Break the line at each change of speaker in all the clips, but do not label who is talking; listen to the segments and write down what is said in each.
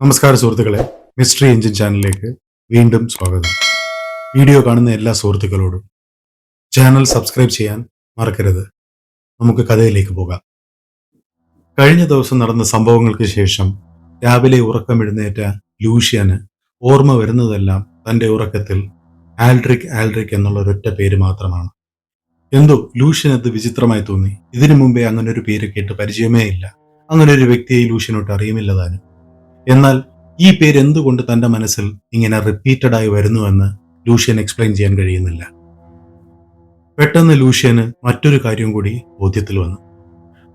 നമസ്കാരം സുഹൃത്തുക്കളെ, mystery engine ചാനലിലേക്ക് വീണ്ടും സ്വാഗതം. വീഡിയോ കാണുന്ന എല്ലാ സുഹൃത്തുക്കളോടും ചാനൽ സബ്സ്ക്രൈബ് ചെയ്യാൻ മറക്കരുത്. നമുക്ക് കഥയിലേക്ക് പോകാം. കഴിഞ്ഞ ദിവസം നടന്ന സംഭവങ്ങൾക്ക് ശേഷം രാവിലെ ഉറക്കമെഴുന്നേറ്റ ലൂഷ്യന് ഓർമ്മ വരുന്നതെല്ലാം തന്റെ ഉറക്കത്തിൽ ആൽഡ്രിക് എന്നുള്ള ഒരൊറ്റ പേര് മാത്രമാണ്. എന്തോ ലൂഷ്യൻ അത് വിചിത്രമായി തോന്നി. ഇതിനു മുമ്പേ അങ്ങനെ ഒരു പേര് കേട്ട് പരിചയമേ ഇല്ല. അങ്ങനെ ഒരു വ്യക്തിയെ ലൂഷ്യനോട്ട് അറിയുമില്ല താനും. എന്നാൽ ഈ പേര് എന്തുകൊണ്ട് തന്റെ മനസ്സിൽ ഇങ്ങനെ റിപ്പീറ്റഡ് ആയി വരുന്നുവെന്ന് ലൂഷ്യൻ എക്സ്പ്ലെയിൻ ചെയ്യാൻ കഴിയുന്നില്ല. പെട്ടെന്ന് ലൂഷ്യന് മറ്റൊരു കാര്യം കൂടി ബോധ്യത്തിൽ വന്നു.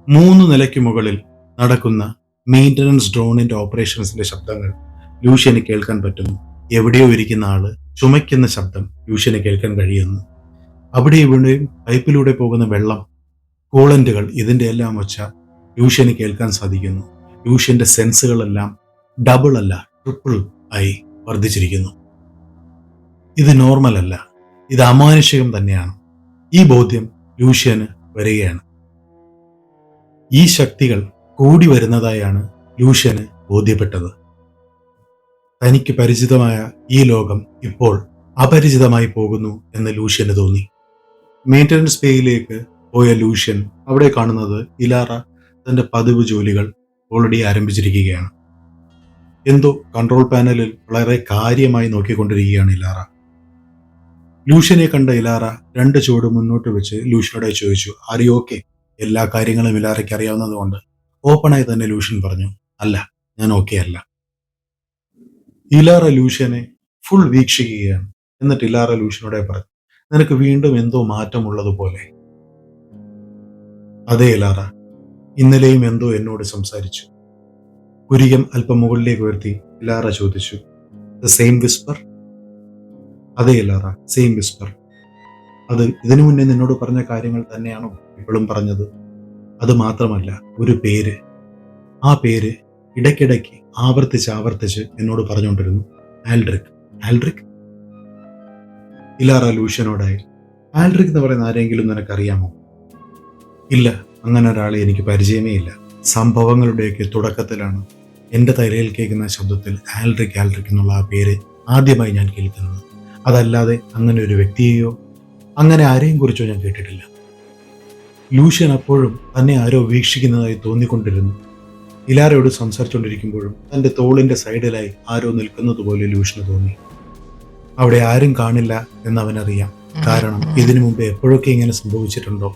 3 നിലയ്ക്ക് മുകളിൽ നടക്കുന്ന മെയിൻ്റനൻസ് ഡ്രോണിന്റെ ഓപ്പറേഷൻസിന്റെ ശബ്ദങ്ങൾ ലൂഷ്യന് കേൾക്കാൻ പറ്റുന്നു. എവിടെയോ ഇരിക്കുന്ന ആള് ചുമയ്ക്കുന്ന ശബ്ദം ലൂഷ്യന് കേൾക്കാൻ കഴിയുന്നു. അവിടെ ഇവിടെയും പൈപ്പിലൂടെ പോകുന്ന വെള്ളം, കൂളന്റുകൾ, ഇതിന്റെ എല്ലാം ഒച്ച ലൂഷ്യന് കേൾക്കാൻ സാധിക്കുന്നു. ലൂഷ്യന്റെ സെൻസുകളെല്ലാം ഡബിൾ അല്ല, ട്രിപ്പിൾ ആയി വർദ്ധിച്ചിരിക്കുന്നു. ഇത് നോർമൽ അല്ല, ഇത് അമാനുഷികം തന്നെയാണ്. ഈ ബോധ്യം ലൂഷ്യന് വരികയാണ്. ഈ ശക്തികൾ കൂടി വരുന്നതായാണ് ലൂഷ്യന് ബോധ്യപ്പെട്ടത്. തനിക്ക് പരിചിതമായ ഈ ലോകം ഇപ്പോൾ അപരിചിതമായി പോകുന്നു എന്ന് ലൂഷ്യന് തോന്നി. മെയിൻ്റനൻസ് ബേയിലേക്ക് പോയ ലൂഷ്യൻ അവിടെ കാണുന്നത് ഇലാറ തന്റെ പതിവ് ജോലികൾ ഓൾറെഡി ആരംഭിച്ചിരിക്കുകയാണ്. എന്തോ കൺട്രോൾ പാനലിൽ വളരെ കാര്യമായി നോക്കിക്കൊണ്ടിരിക്കുകയാണ് ഇലാറ. ലൂഷ്യനെ കണ്ട ഇലാറ 2 ചുവട് മുന്നോട്ട് വെച്ച് ലൂഷ്യനോട് ചോദിച്ചു, ആർ യു ഓക്കെ? എല്ലാ കാര്യങ്ങളും ഇലാറയ്ക്ക് അറിയാവുന്നതുകൊണ്ട് ഓപ്പണായി തന്നെ ലൂഷ്യൻ പറഞ്ഞു, അല്ല, ഞാൻ ഓക്കെ അല്ല. ഇലാറ ലൂഷ്യനെ ഫുൾ വീക്ഷിക്കുകയാണ്. എന്നിട്ട് ഇലാറ ലൂഷ്യനോടെ പറഞ്ഞു, നിനക്ക് വീണ്ടും എന്തോ മാറ്റമുള്ളതുപോലെ. അതെ ഇലാറ, ഇന്നലെയും എന്തോ എന്നോട് സംസാരിച്ചു. പുരികം അല്പം മുകളിലേക്ക് ഉയർത്തി ഇലാറ ചോദിച്ചു, ദ സെയിം വിസ്പർ? അതെ ഇലാറ, സെയിം വിസ്പർ. അത് ഇതിനു മുന്നേ നിന്നോട് പറഞ്ഞ കാര്യങ്ങൾ തന്നെയാണോ ഇപ്പോഴും പറഞ്ഞത്? അത് മാത്രമല്ല, ഒരു പേര്. ആ പേര് ഇടയ്ക്കിടയ്ക്ക് ആവർത്തിച്ച് എന്നോട് പറഞ്ഞുകൊണ്ടിരുന്നു, ആൽഡ്രിക്. ആൽഡ്രിക്? ഇലാറ ലൂഷ്യനോടായി, ആൽഡ്രിക് എന്ന് പറയുന്ന ആരെങ്കിലും നിനക്കറിയാമോ? ഇല്ല, അങ്ങനെ ഒരാളെ എനിക്ക് പരിചയമേ ഇല്ല. സംഭവങ്ങളുടെയൊക്കെ തുടക്കത്തിലാണ് എൻ്റെ തലയിൽ കേൾക്കുന്ന ശബ്ദത്തിൽ ആൽഡ്രിക് എന്നുള്ള ആ പേര് ആദ്യമായി ഞാൻ കേൾക്കുന്നത്. അതല്ലാതെ അങ്ങനെ ഒരു വ്യക്തിയെയോ അങ്ങനെ ആരെയും കുറിച്ചോ ഞാൻ കേട്ടിട്ടില്ല. ലൂഷ്യൻ അപ്പോഴും തന്നെ ആരോ വീക്ഷിക്കുന്നതായി തോന്നിക്കൊണ്ടിരുന്നു. ഇലാറയോട് സംസാരിച്ചുകൊണ്ടിരിക്കുമ്പോഴും തൻ്റെ തോളിൻ്റെ സൈഡിലായി ആരോ നിൽക്കുന്നത് പോലെ ലൂഷ്യന് തോന്നി. അവിടെ ആരും കാണില്ല എന്നവനറിയാം. കാരണം ഇതിനു മുമ്പ് എപ്പോഴൊക്കെ ഇങ്ങനെ സംഭവിച്ചിട്ടുണ്ടോ.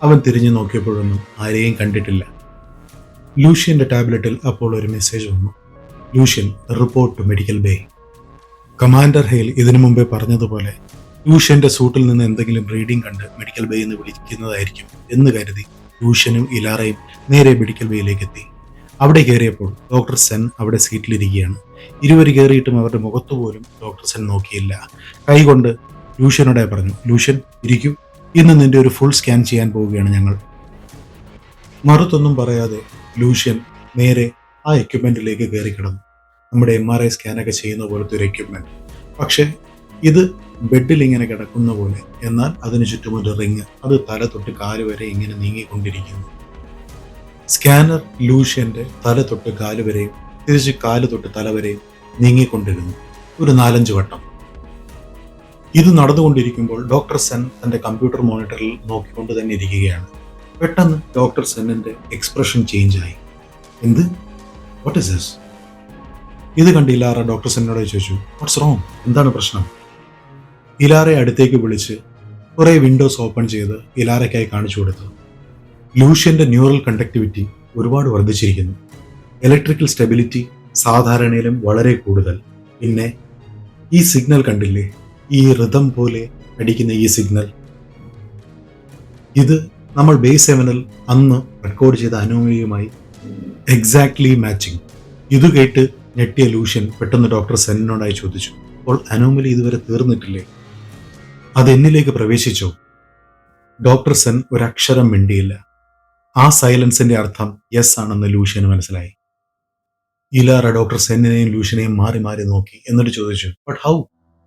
അവൻ തിരിഞ്ഞു നോക്കിയപ്പോഴൊന്നും ആരെയും കണ്ടിട്ടില്ല. ലൂഷ്യന്റെ ടാബ്ലറ്റിൽ അപ്പോൾ ഒരു മെസ്സേജ് വന്നു, Lucian report to medical bay. Commander Hale ഇതിനു മുമ്പേ പറഞ്ഞതുപോലെ ലൂഷ്യന്റെ സൂട്ടിൽ നിന്ന് എന്തെങ്കിലും റീഡിംഗ് കണ്ട് മെഡിക്കൽ ബേ എന്ന് വിളിക്കുന്നതായിരിക്കും എന്ന് കരുതി ലൂഷ്യനും ഇലാറയും നേരെ മെഡിക്കൽ ബേയിലേക്ക് എത്തി. അവിടെ കയറിയപ്പോൾ ഡോക്ടർ സെൻ അവിടെ സീറ്റിലിരിക്കുകയാണ്. ഇരുവർ കയറിയിട്ടും അവരുടെ മുഖത്തുപോലും ഡോക്ടർ സെൻ നോക്കിയില്ല. കൈകൊണ്ട് ലൂഷ്യനോടെ പറഞ്ഞു, ലൂഷ്യൻ ഇരിക്കൂ, ഇന്ന് നിന്റെ ഒരു ഫുൾ സ്കാൻ ചെയ്യാൻ പോവുകയാണ് ഞങ്ങൾ. മറുത്തൊന്നും പറയാതെ ലൂഷ്യൻ നേരെ ആ എക്യുപ്മെന്റിലേക്ക് കയറി കിടന്നു. നമ്മുടെ MRI സ്കാനൊക്കെ ചെയ്യുന്ന പോലത്തെ ഒരു എക്യുപ്മെന്റ്. പക്ഷെ ഇത് ബെഡിൽ ഇങ്ങനെ കിടക്കുന്ന പോലെ, എന്നാൽ അതിന് ചുറ്റും ഒരു റിങ്, അത് തല തൊട്ട് കാല് വരെ ഇങ്ങനെ നീങ്ങിക്കൊണ്ടിരിക്കുന്നു. സ്കാനർ ലൂഷ്യന്റെ തല തൊട്ട് കാല് വരെയും തിരിച്ച് കാല് തൊട്ട് തല വരെയും നീങ്ങിക്കൊണ്ടിരുന്നു, ഒരു 4-5 വട്ടം. ഇത് നടന്നുകൊണ്ടിരിക്കുമ്പോൾ ഡോക്ടർ സെൻ തന്റെ കമ്പ്യൂട്ടർ മോണിറ്ററിൽ നോക്കിക്കൊണ്ട് തന്നെ ഇരിക്കുകയാണ്. പെട്ടെന്ന് ഡോക്ടർ സെന്നിന്റെ എക്സ്പ്രഷൻ ചേഞ്ച് ആയി. എന്ത്? What is this? ഇത് കണ്ട് ഇലാറ ഡോക്ടർ സെന്നോട് ചോദിച്ചു, വാട്ട്സ് റോങ്? എന്താണ് പ്രശ്നം? ഇലാറയെ അടുത്തേക്ക് വിളിച്ച് കുറെ വിൻഡോസ് ഓപ്പൺ ചെയ്ത് ഇലാറയ്ക്കായി കാണിച്ചു കൊടുത്തു. ലൂഷ്യന്റെ ന്യൂറൽ കണ്ടക്ടിവിറ്റി ഒരുപാട് വർദ്ധിച്ചിരിക്കുന്നു. ഇലക്ട്രിക്കൽ സ്റ്റെബിലിറ്റി സാധാരണയിലും വളരെ കൂടുതൽ. പിന്നെ ഈ സിഗ്നൽ കണ്ടില്ലേ, ഈ റിതം പോലെ അടിക്കുന്ന ഈ സിഗ്നൽ, ഇത് നമ്മൾ ബേസ് 7-ൽ അന്ന് റെക്കോർഡ് ചെയ്ത അനോമലിയുമായി എക്സാക്ട്ലി മാച്ചിങ്. ഇത് കേട്ട് ഞെട്ടിയ ലൂഷ്യൻ പെട്ടെന്ന് ഡോക്ടർ സെന്നിനോടായി ചോദിച്ചു, അപ്പോൾ അനോമലി ഇതുവരെ തീർന്നിട്ടില്ലേ? അത് എന്നിലേക്ക് പ്രവേശിച്ചോ? ഡോക്ടർ സെൻ ഒരക്ഷരം മിണ്ടിയില്ല. ആ സൈലൻസിന്റെ അർത്ഥം യെസ് ആണെന്ന് ലൂഷ്യന് മനസ്സിലായി. ഇലാറ ഡോക്ടർ സെന്നിനെയും ലൂഷ്യനെയും മാറി മാറി നോക്കി. എന്നിട്ട് ചോദിച്ചു, ബട്ട് ഹൗ?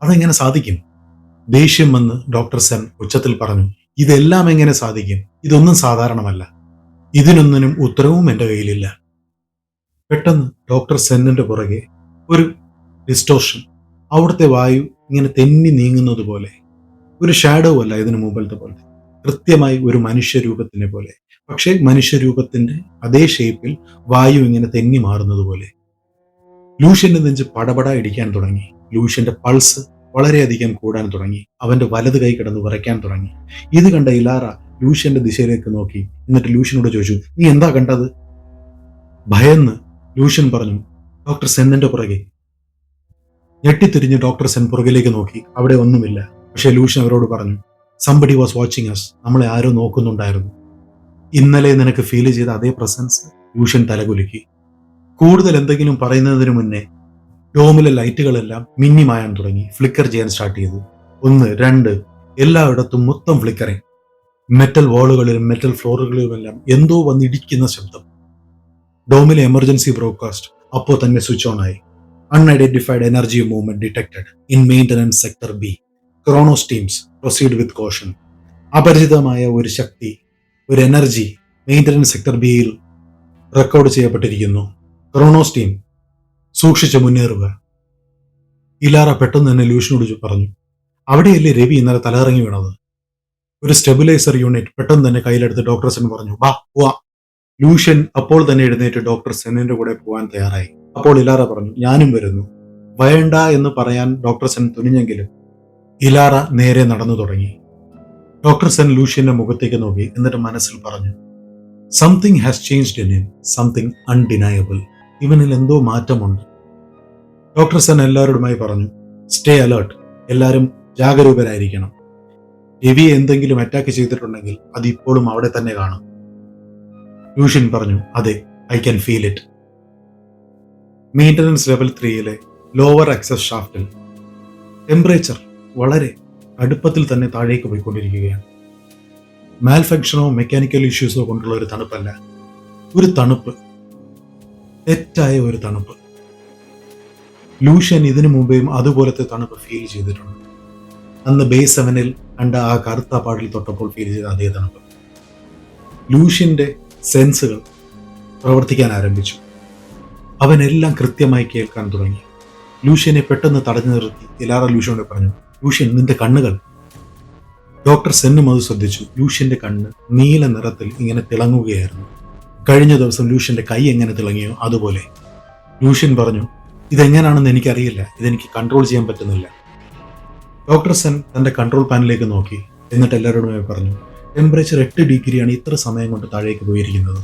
അതെങ്ങനെ സാധിക്കും? ദേഷ്യം വന്ന് ഡോക്ടർ സെൻ ഉച്ചത്തിൽ പറഞ്ഞു, ഇതെല്ലാം എങ്ങനെ സാധിക്കും? ഇതൊന്നും സാധാരണമല്ല. ഇതിനൊന്നിനും ഉത്തരവും എൻ്റെ കയ്യിലില്ല. പെട്ടെന്ന് ഡോക്ടർ സെന്നിന്റെ പുറകെ ഒരു ഡിസ്റ്റോർഷൻ. അവിടുത്തെ വായു ഇങ്ങനെ തെന്നി നീങ്ങുന്നത് പോലെ. ഒരു ഷാഡോ അല്ല ഇതിനു മുമ്പിലത്തെ പോലെ, കൃത്യമായി ഒരു മനുഷ്യരൂപത്തിനെ പോലെ. പക്ഷേ മനുഷ്യരൂപത്തിന്റെ അതേ ഷേപ്പിൽ വായു ഇങ്ങനെ തെന്നി മാറുന്നത് പോലെ. ലൂഷ്യന്റെ നെഞ്ച് പടപട ഇടിക്കാൻ തുടങ്ങി. ലൂഷ്യന്റെ പൾസ് വളരെയധികം കൂടാൻ തുടങ്ങി. അവന്റെ വലത് കൈ കിടന്ന് വിറയ്ക്കാൻ തുടങ്ങി. ഇത് കണ്ട ഇലാറ ലൂഷ്യന്റെ ദിശയിലേക്ക് നോക്കി. എന്നിട്ട് ലൂഷ്യനോട് ചോദിച്ചു, നീ എന്താ കണ്ടത്? ഭയന്ന് ലൂഷ്യൻ പറഞ്ഞു, ഡോക്ടർ സെന്നിന്റെ പുറകെ. ഞെട്ടിത്തിരിഞ്ഞ് ഡോക്ടർ സെൻ പുറകിലേക്ക് നോക്കി. അവിടെ ഒന്നുമില്ല. പക്ഷെ ലൂഷ്യൻ അവരോട് പറഞ്ഞു, സംബഡി വാസ് വാച്ചിങ് അസ്. നമ്മളെ ആരോ നോക്കുന്നുണ്ടായിരുന്നു. ഇന്നലെ നിനക്ക് ഫീൽ ചെയ്ത അതേ പ്രസൻസ്. ലൂഷ്യൻ തലകുലുക്കി. കൂടുതൽ എന്തെങ്കിലും പറയുന്നതിന് മുന്നേ ഡോമിലെ ലൈറ്റുകളെല്ലാം മിന്നിമായാൻ തുടങ്ങി. ഫ്ലിക്കർ ചെയ്യാൻ സ്റ്റാർട്ട് ചെയ്തു. 1, 2, എല്ലായിടത്തും മൊത്തം ഫ്ലിക്കറിങ്. മെറ്റൽ വാളുകളിലും മെറ്റൽ ഫ്ലോറുകളിലുമെല്ലാം എന്തോ വന്നിടിക്കുന്ന ശബ്ദം. ഡോമിലെ എമർജൻസി ബ്രോഡ്കാസ്റ്റ് അപ്പോൾ തന്നെ സ്വിച്ച് ഓൺ ആയി. Unidentified energy movement detected in maintenance sector B. Kronos teams proceed with caution. അപരിചിതമായ ഒരു ശക്തി, ഒരു എനർജി മെയിൻ്റനൻസ് സെക്ടർ ബിയിൽ റെക്കോർഡ് ചെയ്യപ്പെട്ടിരിക്കുന്നു. ക്രോണോസ് ടീം സൂക്ഷിച്ച് മുന്നേറുക. ഇലാറ പെട്ടെന്ന് തന്നെ ലൂഷ്യനോട് പറഞ്ഞു, അവിടെയല്ലേ രവി ഇന്നലെ തലയിറങ്ങി വീണത്? ഒരു സ്റ്റെബിലൈസർ യൂണിറ്റ് പെട്ടെന്ന് തന്നെ കയ്യിലെടുത്ത് ഡോക്ടർ സെൻ പറഞ്ഞു, വാ പോവാ. ലൂഷ്യൻ അപ്പോൾ തന്നെ എഴുന്നേറ്റ് ഡോക്ടർ സെന്നിന്റെ കൂടെ പോകാൻ തയ്യാറായി. അപ്പോൾ ഇലാറ പറഞ്ഞു, ഞാനും വരുന്നു. വേണ്ട എന്ന് പറയാൻ ഡോക്ടർ സെൻ തുനിഞ്ഞെങ്കിലും ഇലാറ നേരെ നടന്നു തുടങ്ങി. ഡോക്ടർ സെൻ ലൂഷ്യന്റെ മുഖത്തേക്ക് നോക്കി. എന്നിട്ട് മനസ്സിൽ പറഞ്ഞു, something has changed in him, something undeniable. ഇവനിൽ എന്തോ മാറ്റമുണ്ട്. ഡോക്ടർ സെൻ എല്ലാവരോടുമായി പറഞ്ഞു, സ്റ്റേ അലേർട്ട്, എല്ലാവരും ജാഗരൂകരായിരിക്കണം. രവിയെ എന്തെങ്കിലും അറ്റാക്ക് ചെയ്തിട്ടുണ്ടെങ്കിൽ അത് ഇപ്പോഴും അവിടെ തന്നെ കാണും. ലൂഷ്യൻ പറഞ്ഞു, അതെ, I can feel it. Maintenance level 3-ലെ ലോവർ ആക്സസ് ഷാഫ്റ്റിൽ ടെമ്പറേച്ചർ വളരെ അടുപ്പത്തിൽ തന്നെ താഴേക്ക് പോയിക്കൊണ്ടിരിക്കുകയാണ്. മാൽഫങ്ഷനോ മെക്കാനിക്കൽ ഇഷ്യൂസോ കൊണ്ടുള്ള ഒരു തണുപ്പല്ല, ഒരു തണുപ്പ്, തെറ്റായ ഒരു തണുപ്പ്. ലൂഷ്യൻ ഇതിനു മുമ്പേയും അതുപോലത്തെ തണുപ്പ് ഫീൽ ചെയ്തിട്ടുണ്ട്. അന്ന് ബേസ് 7-ൽ കണ്ട ആ കറുത്ത പാടിൽ തൊട്ടപ്പോൾ ഫീൽ ചെയ്ത അതേ തണുപ്പ്. ലൂഷ്യന്റെ സെൻസുകൾ പ്രവർത്തിക്കാൻ ആരംഭിച്ചു. അവനെല്ലാം കൃത്യമായി കേൾക്കാൻ തുടങ്ങി. ലൂഷ്യനെ പെട്ടെന്ന് തടഞ്ഞു നിർത്തി ഇലാറ ലൂഷ്യനോട് പറഞ്ഞു, ലൂഷ്യൻ, നിന്റെ കണ്ണുകൾ. ഡോക്ടർ സെന്നും അത് ശ്രദ്ധിച്ചു. ലൂഷ്യന്റെ കണ്ണ് നീല നിറത്തിൽ ഇങ്ങനെ തിളങ്ങുകയായിരുന്നു. കഴിഞ്ഞ ദിവസം ലൂഷ്യന്റെ കൈ എങ്ങനെ തിളങ്ങിയോ അതുപോലെ. ലൂഷ്യൻ പറഞ്ഞു, ഇതെങ്ങനെയാണെന്ന് എനിക്കറിയില്ല, ഇതെനിക്ക് കൺട്രോൾ ചെയ്യാൻ പറ്റുന്നില്ല. ഡോക്ടർ സെൻ തന്റെ കൺട്രോൾ പാനലിലേക്ക് നോക്കി. എന്നിട്ട് എല്ലാവരോടുമായി പറഞ്ഞു, ടെമ്പറേച്ചർ 8 ഡിഗ്രിയാണ് ഇത്ര സമയം കൊണ്ട് താഴേക്ക് പോയിരിക്കുന്നത്.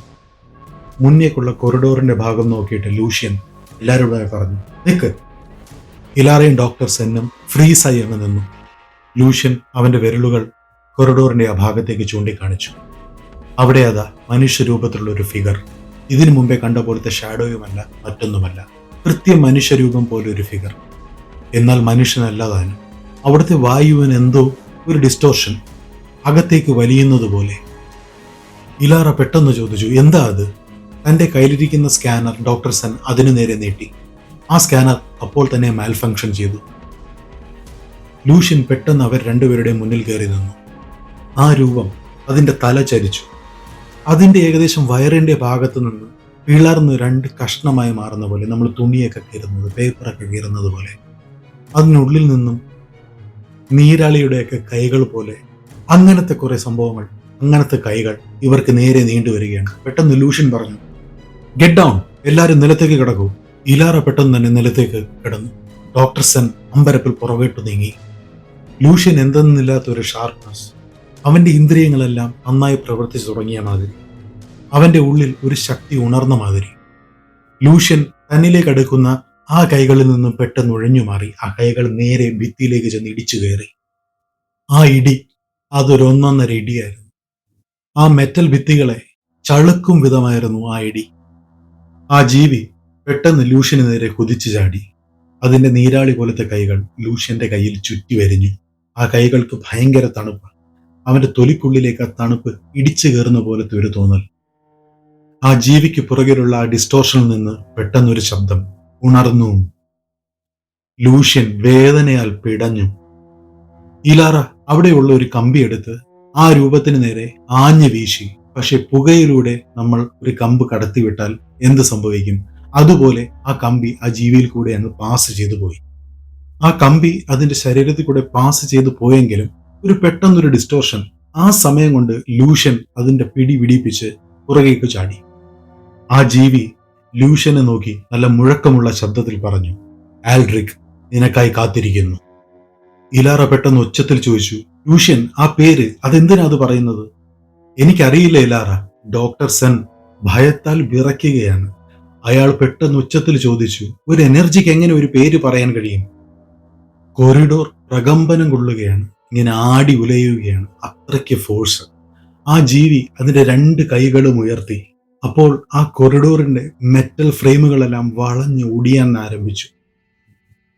മുന്നേക്കുള്ള കൊറിഡോറിന്റെ ഭാഗം നോക്കിയിട്ട് ലൂഷ്യൻ എല്ലാവരോടുമായി പറഞ്ഞു, നിൽക്ക്. ഇലാറയും ഡോക്ടർ സെന്നും ഫ്രീസായി അങ്ങ് നിന്നു. ലൂഷ്യൻ അവന്റെ വിരലുകൾ കൊറിഡോറിന്റെ ആ ഭാഗത്തേക്ക് ചൂണ്ടിക്കാണിച്ചു. അവിടെ അതാ മനുഷ്യരൂപത്തിലുള്ള ഒരു ഫിഗർ. ഇതിനു മുമ്പേ കണ്ട പോലത്തെ ഷാഡോയുമല്ല, മറ്റൊന്നുമല്ല, കൃത്യം മനുഷ്യരൂപം പോലെ ഒരു ഫിഗർ. എന്നാൽ മനുഷ്യനല്ല താനും. അവിടുത്തെ വായുവിന് എന്തോ ഒരു ഡിസ്റ്റോർഷൻ, അകത്തേക്ക് വലിയുന്നത് പോലെ. ഇലാറ പെട്ടെന്ന് ചോദിച്ചു, എന്താ അത്? തന്റെ കയ്യിലിരിക്കുന്ന സ്കാനർ ഡോക്ടർ സെൻ അതിനു നേരെ നീട്ടി. ആ സ്കാനർ അപ്പോൾ തന്നെ മാൽഫങ്ഷൻ ചെയ്തു. ലൂഷ്യൻ പെട്ടെന്ന് അവർ രണ്ടുപേരുടെയും മുന്നിൽ കയറി നിന്നു. ആ രൂപം, അതിന്റെ തല ചരിച്ചു. അതിന്റെ ഏകദേശം വയറിന്റെ ഭാഗത്തു നിന്ന് പിളർന്ന് 2 കഷ്ണമായി മാറുന്ന പോലെ, നമ്മൾ തുണിയൊക്കെ കീറുന്നത്, പേപ്പറൊക്കെ കീറുന്നത് പോലെ. അതിനുള്ളിൽ നിന്നും നീരാളിയുടെയൊക്കെ കൈകൾ പോലെ, അങ്ങനത്തെ കുറെ സംഭവങ്ങൾ, അങ്ങനത്തെ കൈകൾ ഇവർക്ക് നേരെ നീണ്ടുവരികയാണ്. പെട്ടെന്ന് ലൂഷ്യൻ പറഞ്ഞു, ഗെറ്റ് ഡൗൺ, എല്ലാവരും നിലത്തേക്ക് കിടക്കൂ. ഇലാറ പെട്ടെന്ന് തന്നെ നിലത്തേക്ക് കിടന്നു. ഡോക്ടർ സെൻ അമ്പരപ്പിൽ പുറകോട്ട് നീങ്ങി. ലൂഷ്യൻ എന്തെന്നില്ലാത്ത ഒരു ഷാർപ്പ്നെസ്, അവന്റെ ഇന്ദ്രിയങ്ങളെല്ലാം നന്നായി പ്രവർത്തിച്ചു തുടങ്ങിയ മാതിരി, അവന്റെ ഉള്ളിൽ ഒരു ശക്തി ഉണർന്ന മാതിരി. ലൂഷ്യൻ തന്നിലേക്ക് അടുക്കുന്ന ആ കൈകളിൽ നിന്നും പെട്ടെന്ന് ഒഴിഞ്ഞു മാറി. ആ കൈകൾ നേരെ ഭിത്തിയിലേക്ക് ചെന്ന് ഇടിച്ചു കയറി. ആ ഇടി, അതൊരു ഒന്നൊന്നര ഇടിയായിരുന്നു. ആ മെറ്റൽ ഭിത്തികളെ ചളുക്കും വിധമായിരുന്നു ആ ഇടി. ആ ജീവി പെട്ടെന്ന് ലൂഷ്യന് നേരെ കുതിച്ചു ചാടി. അതിന്റെ നീരാളി പോലത്തെ കൈകൾ ലൂഷ്യന്റെ കയ്യിൽ ചുറ്റി വരിഞ്ഞു. ആ കൈകൾക്ക് ഭയങ്കര തണുപ്പ്. അവന്റെ തൊലിക്കുള്ളിലേക്ക് ആ തണുപ്പ് ഇടിച്ചു കയറുന്ന പോലത്തെ ഒരു തോന്നൽ. ആ ജീവിക്ക് പുറകിലുള്ള ആ ഡിസ്റ്റോർഷനിൽ നിന്ന് പെട്ടെന്നൊരു ശബ്ദം ഉണർന്നു. ലൂഷ്യൻ വേദനയാൽ പിടഞ്ഞു. ഇലാറ അവിടെയുള്ള ഒരു കമ്പി എടുത്ത് ആ രൂപത്തിന് നേരെ ആഞ്ഞു വീശി. പക്ഷെ പുകയിലൂടെ നമ്മൾ ഒരു കമ്പ് കടത്തിവിട്ടാൽ എന്ത് സംഭവിക്കും? അതുപോലെ ആ കമ്പി ആ ജീവിയിൽ കൂടെ അങ്ങ് പാസ് ചെയ്തു പോയി. ആ കമ്പി അതിന്റെ ശരീരത്തിൽ കൂടെ പാസ് ചെയ്തു പോയെങ്കിലും ഒരു പെട്ടെന്നൊരു ഡിസ്റ്റോർഷൻ ആ സമയം കൊണ്ട് ലൂഷ്യൻ അതിന്റെ പിടി പിടിപ്പിച്ച് പുറകേക്ക് ചാടി. ആ ജീവി ലൂഷ്യനെ നോക്കി നല്ല മുഴക്കമുള്ള ശബ്ദത്തിൽ പറഞ്ഞു, ആൽഡ്രിക്, നിനക്കായി കാത്തിരിക്കുന്നു. ഇലാറ പെട്ടെന്ന് ഉച്ചത്തിൽ ചോദിച്ചു, ലൂഷ്യൻ, ആ പേര് അതെന്തിനാ അത് പറയുന്നത്? എനിക്കറിയില്ല ഇലാറ. ഡോക്ടർ സെൻ ഭയത്താൽ വിറയ്ക്കുകയാണ്. അയാൾ പെട്ടെന്ന് ഉച്ചത്തിൽ ചോദിച്ചു, ഒരു എനർജിക്ക് എങ്ങനെ ഒരു പേര് പറയാൻ കഴിയും? കൊറിഡോർ പ്രകമ്പനം കൊള്ളുകയാണ്, ഇങ്ങനെ ആടി ഉലയുകയാണ്, അത്രയ്ക്ക് ഫോഴ്സ്. ആ ജീവി അതിന്റെ 2 കൈകളും ഉയർത്തി. അപ്പോൾ ആ കൊറിഡോറിന്റെ മെറ്റൽ ഫ്രെയിമുകളെല്ലാം വളഞ്ഞ് ഒടിയാൻ ആരംഭിച്ചു.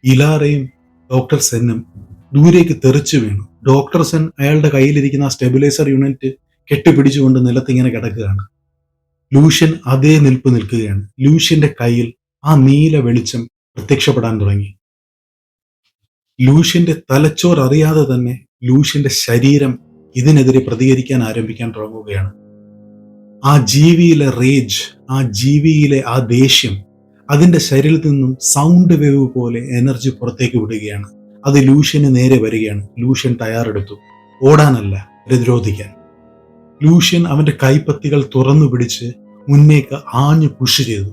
ഇലാറയും ഡോക്ടർ സെന്നും ദൂരേക്ക് തെറിച്ചു വീണു. ഡോക്ടർ സെൻ അയാളുടെ കയ്യിലിരിക്കുന്ന ആ സ്റ്റെബിലൈസർ യൂണിറ്റ് കെട്ടിപ്പിടിച്ചുകൊണ്ട് നിലത്തിങ്ങനെ കിടക്കുകയാണ്. ലൂഷ്യൻ അതേ നിൽപ്പ് നിൽക്കുകയാണ്. ലൂഷ്യന്റെ കയ്യിൽ ആ നീല വെളിച്ചം പ്രത്യക്ഷപ്പെടാൻ തുടങ്ങി. ലൂഷ്യന്റെ തലച്ചോർ അറിയാതെ തന്നെ ലൂഷ്യന്റെ ശരീരം ഇതിനെതിരെ പ്രതികരിക്കാൻ ആരംഭിക്കാൻ തുടങ്ങുകയാണ്. ആ ജീവിയിലെ റേജ്, ആ ജീവിയിലെ ആ ദേഷ്യം അതിന്റെ ശരീരത്തിൽ നിന്നും സൗണ്ട് വേവ് പോലെ എനർജി പുറത്തേക്ക് വിടുകയാണ്. അത് ലൂഷ്യന് നേരെ വരികയാണ്. ലൂഷ്യൻ തയ്യാറെടുത്തു, ഓടാനല്ല, പ്രതിരോധിക്കാൻ. ലൂഷ്യൻ അവന്റെ കൈപ്പത്തികൾ തുറന്നു പിടിച്ച് മുന്നേക്ക് ആഞ്ഞു പുഷ് ചെയ്തു.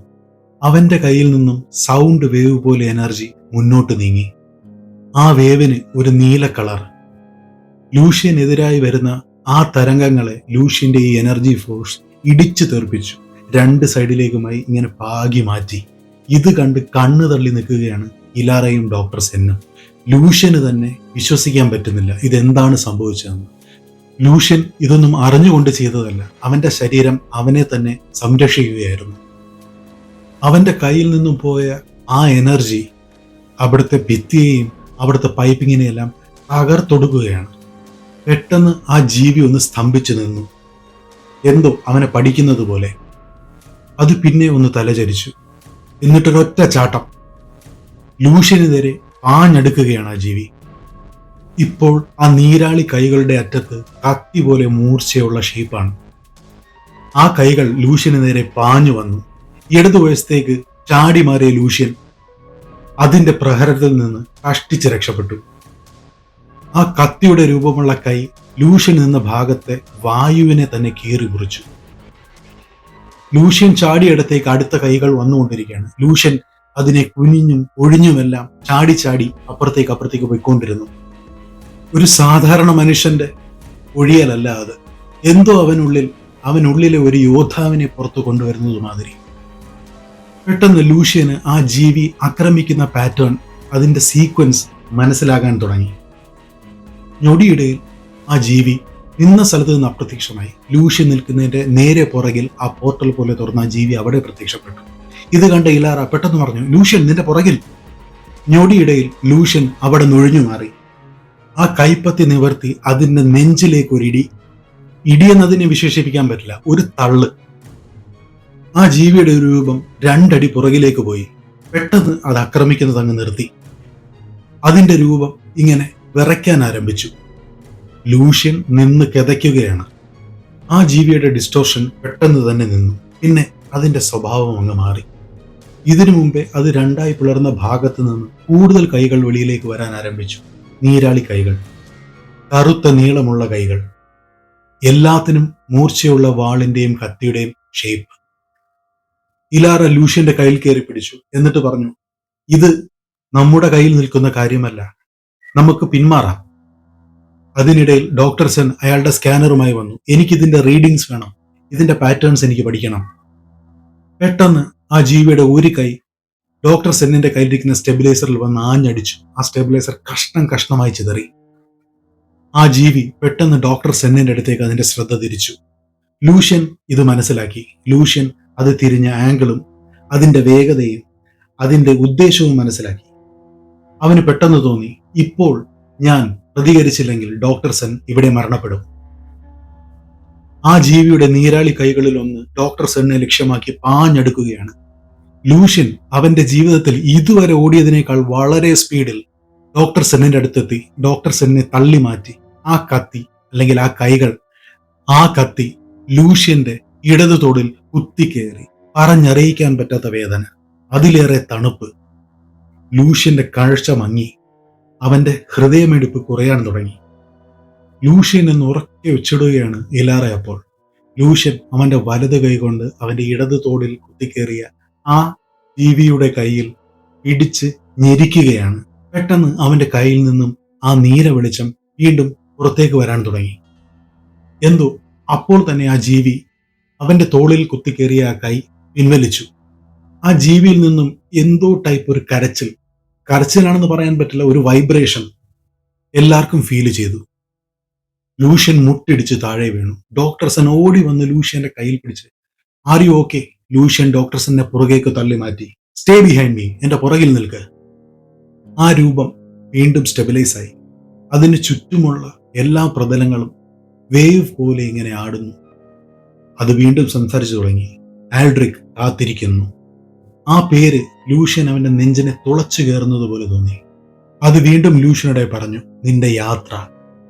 അവന്റെ കയ്യിൽ നിന്നും സൗണ്ട് വേവ് പോലെ എനർജി മുന്നോട്ട് നീങ്ങി. ആ വേവിന് ഒരു നീല കളർ. ലൂഷ്യനെതിരായി വരുന്ന ആ തരംഗങ്ങളെ ലൂഷ്യന്റെ ഈ എനർജി ഫോഴ്സ് ഇടിച്ചു തെറിപ്പിച്ചു. 2 സൈഡിലേക്കുമായി ഇങ്ങനെ പാകി മാറ്റി. ഇത് കണ്ട് കണ്ണു തള്ളി നിൽക്കുകയാണ് ഇലാറയും ഡോക്ടർ സെന്നും. ലൂഷ്യന് തന്നെ വിശ്വസിക്കാൻ പറ്റുന്നില്ല ഇതെന്താണ് സംഭവിച്ചതെന്ന്. ലൂഷ്യൻ ഇതൊന്നും അറിഞ്ഞുകൊണ്ട് ചെയ്തതല്ല. അവന്റെ ശരീരം അവനെ തന്നെ സംരക്ഷിക്കുകയായിരുന്നു. അവന്റെ കയ്യിൽ നിന്നും പോയ ആ എനർജി അവിടുത്തെ ഭിത്തിയെയും അവിടുത്തെ പൈപ്പിങ്ങിനെയെല്ലാം തകർത്തൊടുക്കുകയാണ്. പെട്ടെന്ന് ആ ജീവി ഒന്ന് സ്തംഭിച്ചു നിന്നു, എന്തോ അവനെ പഠിക്കുന്നത് പോലെ. അത് പിന്നെ ഒന്ന് തലചരിച്ചു. എന്നിട്ടൊരൊറ്റ ചാട്ടം. ലൂഷ്യനെതിരെ പാഞ്ഞെടുക്കുകയാണ് ആ ജീവി. ഇപ്പോൾ ആ നീരാളി കൈകളുടെ അറ്റത്ത് കത്തി പോലെ മൂർച്ചയുള്ള ഷേപ്പാണ്. ആ കൈകൾ ലൂഷ്യന് നേരെ പാഞ്ഞു വന്നു. ഇടതുവശത്തേക്ക് ചാടി മാറിയ ലൂഷ്യൻ അതിന്റെ പ്രഹരത്തിൽ നിന്ന് കഷ്ടിച്ച് രക്ഷപ്പെട്ടു. ആ കത്തിയുടെ രൂപമുള്ള കൈ ലൂഷ്യൻ നിന്ന ഭാഗത്തെ വായുവിനെ തന്നെ കീറി മുറിച്ചു. ലൂഷ്യൻ ചാടിയിടത്തേക്ക് അടുത്ത കൈകൾ വന്നുകൊണ്ടിരിക്കുകയാണ്. ലൂഷ്യൻ അതിനെ കുനിഞ്ഞും ഒഴിഞ്ഞുമെല്ലാം ചാടി ചാടി അപ്പുറത്തേക്ക് പോയിക്കൊണ്ടിരുന്നു. ഒരു സാധാരണ മനുഷ്യന്റെ ഒഴിയലല്ല അത്. എന്തോ അവനുള്ളിലെ ഒരു യോദ്ധാവിനെ പുറത്തു കൊണ്ടുവരുന്നത് മാതിരി. പെട്ടെന്ന് ലൂഷ്യന് ആ ജീവി ആക്രമിക്കുന്ന പാറ്റേൺ, അതിന്റെ സീക്വൻസ് മനസ്സിലാകാൻ തുടങ്ങി. ഞൊടിയിടയിൽ ആ ജീവി നിന്ന സ്ഥലത്ത് നിന്ന് അപ്രത്യക്ഷമായി. ലൂഷ്യൻ നിൽക്കുന്നതിന്റെ നേരെ പുറകിൽ ആ പോർട്ടൽ പോലെ തുറന്ന ആ ജീവി അവിടെ പ്രത്യക്ഷപ്പെട്ടു. ഇത് കണ്ട ഇലാറ പെട്ടെന്ന് പറഞ്ഞു, ലൂഷ്യൻ, നിന്റെ പുറകിൽ. ഞൊടിയിടയിൽ ലൂഷ്യൻ അവിടെ നൊഴിഞ്ഞു മാറി. ആ കൈപ്പത്തി നിവർത്തി അതിന്റെ നെഞ്ചിലേക്ക് ഒരു ഇടിയെന്നതിനെ വിശേഷിപ്പിക്കാൻ പറ്റില്ല, ഒരു തള്ള്. ആ ജീവിയുടെ ഒരു രൂപം 2 അടി പുറകിലേക്ക് പോയി. പെട്ടെന്ന് അത് ആക്രമിക്കുന്നത് അങ്ങ് നിർത്തി. അതിന്റെ രൂപം ഇങ്ങനെ വിറയ്ക്കാൻ ആരംഭിച്ചു. ലൂഷ്യൻ നിന്ന് കിതയ്ക്കുകയാണ്. ആ ജീവിയുടെ ഡിസ്റ്റോർഷൻ പെട്ടെന്ന് തന്നെ നിന്നു. പിന്നെ അതിന്റെ സ്വഭാവം അങ്ങ് മാറി. ഇതിനു മുമ്പേ അത് 2ആയി പിളർന്ന ഭാഗത്ത് നിന്ന് കൂടുതൽ കൈകൾ വെളിയിലേക്ക് വരാൻ ആരംഭിച്ചു. നീരാളി കൈകൾ, കറുത്ത നീളമുള്ള കൈകൾ, എല്ലാത്തിനും മൂർച്ചയുള്ള വാളിന്റെയും കത്തിയുടെയും ഷേപ്പ്. ഇലാറ ലൂഷ്യന്റെ കയ്യിൽ കയറി പിടിച്ചു. എന്നിട്ട് പറഞ്ഞു, ഇത് നമ്മുടെ കയ്യിൽ നിൽക്കുന്ന കാര്യമല്ല, നമുക്ക് പിന്മാറാം. അതിനിടയിൽ ഡോക്ടർ സെൻ അയാളുടെ സ്കാനറുമായി വന്നു. എനിക്കിതിന്റെ റീഡിങ്സ് വേണം, ഇതിന്റെ പാറ്റേൺസ് എനിക്ക് പഠിക്കണം. പെട്ടെന്ന് ആ ജീവിയുടെ ഒരു കൈ ഡോക്ടർ സെന്നിന്റെ കയ്യിലിരിക്കുന്ന സ്റ്റെബിലൈസറിൽ വന്ന് ആഞ്ഞടിച്ചു. ആ സ്റ്റെബിലൈസർ കഷ്ണം കഷ്ണമായി ചിതറി. ആ ജീവി പെട്ടെന്ന് ഡോക്ടർ സെന്നിന്റെ അടുത്തേക്ക് അതിന്റെ ശ്രദ്ധ തിരിച്ചു. ലൂഷ്യൻ ഇത് മനസ്സിലാക്കി. ലൂഷ്യൻ അത് തിരിഞ്ഞ ആംഗിളും അതിന്റെ വേഗതയും അതിന്റെ ഉദ്ദേശവും മനസ്സിലാക്കി. അവന് പെട്ടെന്ന് തോന്നി, ഇപ്പോൾ ഞാൻ പ്രതികരിച്ചില്ലെങ്കിൽ ഡോക്ടർ സെൻ ഇവിടെ മരണപ്പെടും. ആ ജീവിയുടെ നീരാളി കൈകളിൽ ഒന്ന് ഡോക്ടർ സെന്നെ ലക്ഷ്യമാക്കി പാഞ്ഞെടുക്കുകയാണ്. ലൂഷ്യൻ അവന്റെ ജീവിതത്തിൽ ഇതുവരെ ഓടിയതിനേക്കാൾ വളരെ സ്പീഡിൽ ഡോക്ടർ സെന്നിന്റെ അടുത്തെത്തി. ഡോക്ടർ സെന്നെ തള്ളി മാറ്റി. ആ കത്തി, അല്ലെങ്കിൽ ആ കൈകൾ, ആ കത്തി ലൂഷ്യന്റെ ഇടതു തോടിൽ കുത്തിക്കയറി. പറഞ്ഞറിയിക്കാൻ പറ്റാത്ത വേദന. അതിലേറെ തണുപ്പ്. ലൂഷ്യന്റെ കാഴ്ച മങ്ങി. അവന്റെ ഹൃദയമിടിപ്പ് കുറയാൻ തുടങ്ങി. ലൂഷ്യൻ എന്ന് ഉറക്കെ ഉച്ചിടുകയാണ് ഇലാറ. അപ്പോൾ ലൂഷ്യൻ അവന്റെ വലത് കൈ കൊണ്ട് അവന്റെ ഇടത് തോളിൽ കുത്തിക്കേറിയ ആ ജീവിയുടെ കയ്യിൽ ഇടിച്ച് ഞെരിക്കുകയാണ്. പെട്ടെന്ന് അവന്റെ കയ്യിൽ നിന്നും ആ നീല വെളിച്ചം വീണ്ടും പുറത്തേക്ക് വരാൻ തുടങ്ങി. എന്തോ അപ്പോൾ തന്നെ ആ ജീവി അവന്റെ തോളിൽ കുത്തിക്കേറിയ ആ കൈ പിൻവലിച്ചു. ആ ജീവിയിൽ നിന്നും എന്തോ ടൈപ്പ് ഒരു കരച്ചിലാണെന്ന് പറയാൻ പറ്റില്ല, ഒരു വൈബ്രേഷൻ എല്ലാവർക്കും ഫീൽ ചെയ്തു. ലൂഷ്യൻ മുട്ടിടിച്ച് താഴെ വീണു. ഡോക്ടർസൺ ഓടി വന്ന് ലൂഷ്യന്റെ കയ്യിൽ പിടിച്ച്, ആർ യു ഓക്കെ? ലൂഷ്യൻ ഡോക്ടർസന്റെ പുറകേക്ക് തള്ളി മാറ്റി. സ്റ്റേ ബിഹൈൻഡ് മീ, എന്റെ പുറകിൽ നിൽക്ക്. ആ രൂപം വീണ്ടും സ്റ്റെബിലൈസ് ആയി. അതിന് ചുറ്റുമുള്ള എല്ലാ പ്രതലങ്ങളും വേവ് പോലെ ഇങ്ങനെ ആടുന്നു. അത് വീണ്ടും സംസാരിച്ചു തുടങ്ങി. ആൽഡ്രിക് കാത്തിരിക്കുന്നു. ആ പേര് ലൂഷ്യൻ അവന്റെ നെഞ്ചിനെ തുളച്ചു കയറുന്നത് പോലെ തോന്നി. അത് വീണ്ടും ലൂഷ്യനോടെ പറഞ്ഞു, നിന്റെ യാത്ര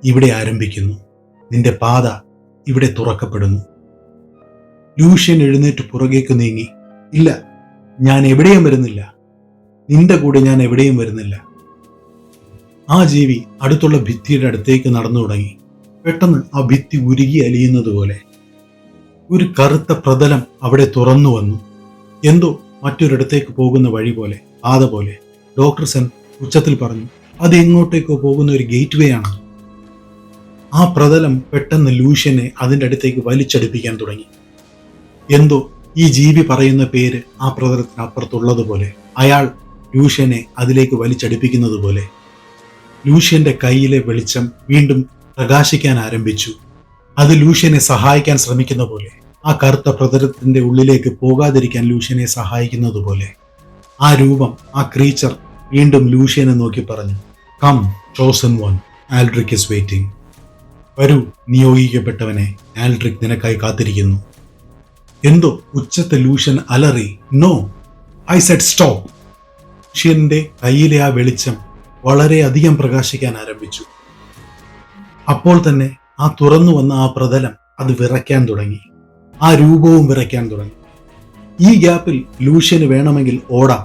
ഇവിടെ ആരംഭിക്കുന്നു. നിന്റെ പാത ഇവിടെ തുറക്കപ്പെടുന്നു. ലൂഷ്യൻ എഴുന്നേറ്റ് പുറകേക്ക് നീങ്ങി. ഇല്ല, ഞാൻ എവിടെയും വരുന്നില്ല. നിന്റെ കൂടെ ഞാൻ എവിടെയും വരുന്നില്ല. ആ ജീവി അടുത്തുള്ള ഭിത്തിയുടെ അടുത്തേക്ക് നടന്നു തുടങ്ങി. പെട്ടെന്ന് ആ ഭിത്തി ഉരുകി അലിയുന്നത് പോലെ ഒരു കറുത്ത പ്രതലം അവിടെ തുറന്നു വന്നു. എന്തോ മറ്റൊരിടത്തേക്ക് പോകുന്ന വഴി പോലെ, പാത പോലെ. ഡോക്ടർസൺ ഉച്ചത്തിൽ പറഞ്ഞു, അത് എങ്ങോട്ടേക്കോ പോകുന്ന ഒരു ഗേറ്റ് വേ ആണ്. ആ പ്രതലം പെട്ടെന്ന് ലൂഷ്യനെ അതിൻ്റെ അടുത്തേക്ക് വലിച്ചടുപ്പിക്കാൻ തുടങ്ങി. എന്തോ ഈ ജീവി പറയുന്ന പേര് ആ പ്രതലത്തിനപ്പുറത്തുള്ളതുപോലെ, അയാൾ ലൂഷ്യനെ അതിലേക്ക് വലിച്ചടുപ്പിക്കുന്നത് പോലെ. ലൂഷ്യന്റെ കയ്യിലെ വെളിച്ചം വീണ്ടും പ്രകാശിക്കാൻ ആരംഭിച്ചു. അത് ലൂഷ്യനെ സഹായിക്കാൻ ശ്രമിക്കുന്ന പോലെ, ആ കറുത്ത പ്രതലത്തിന്റെ ഉള്ളിലേക്ക് പോകാതിരിക്കാൻ ലൂഷ്യനെ സഹായിക്കുന്നത് പോലെ. ആ രൂപം, ആ ക്രീച്ചർ വീണ്ടും ലൂഷ്യനെ നോക്കി പറഞ്ഞു, come chosen one, Aldric is waiting. വരൂ നിയോഗിക്കപ്പെട്ടവനെ, ആൽഡ്രിക് നിനക്കായി കാത്തിരിക്കുന്നു. എന്തോ ഉച്ചത്തെ ലൂഷ്യൻ അലറി, നോ, ഐ സെഡ് സ്റ്റോപ്പ്. ലൂഷ്യന്റെ കയ്യിലെ ആ വെളിച്ചം വളരെയധികം പ്രകാശിക്കാൻ ആരംഭിച്ചു. അപ്പോൾ തന്നെ ആ തുറന്നു വന്ന ആ പ്രതലം അത് വിറയ്ക്കാൻ തുടങ്ങി. ആ രൂപവും വിറയ്ക്കാൻ തുടങ്ങി. ഈ ഗ്യാപ്പിൽ ലൂഷ്യന് വേണമെങ്കിൽ ഓടാം.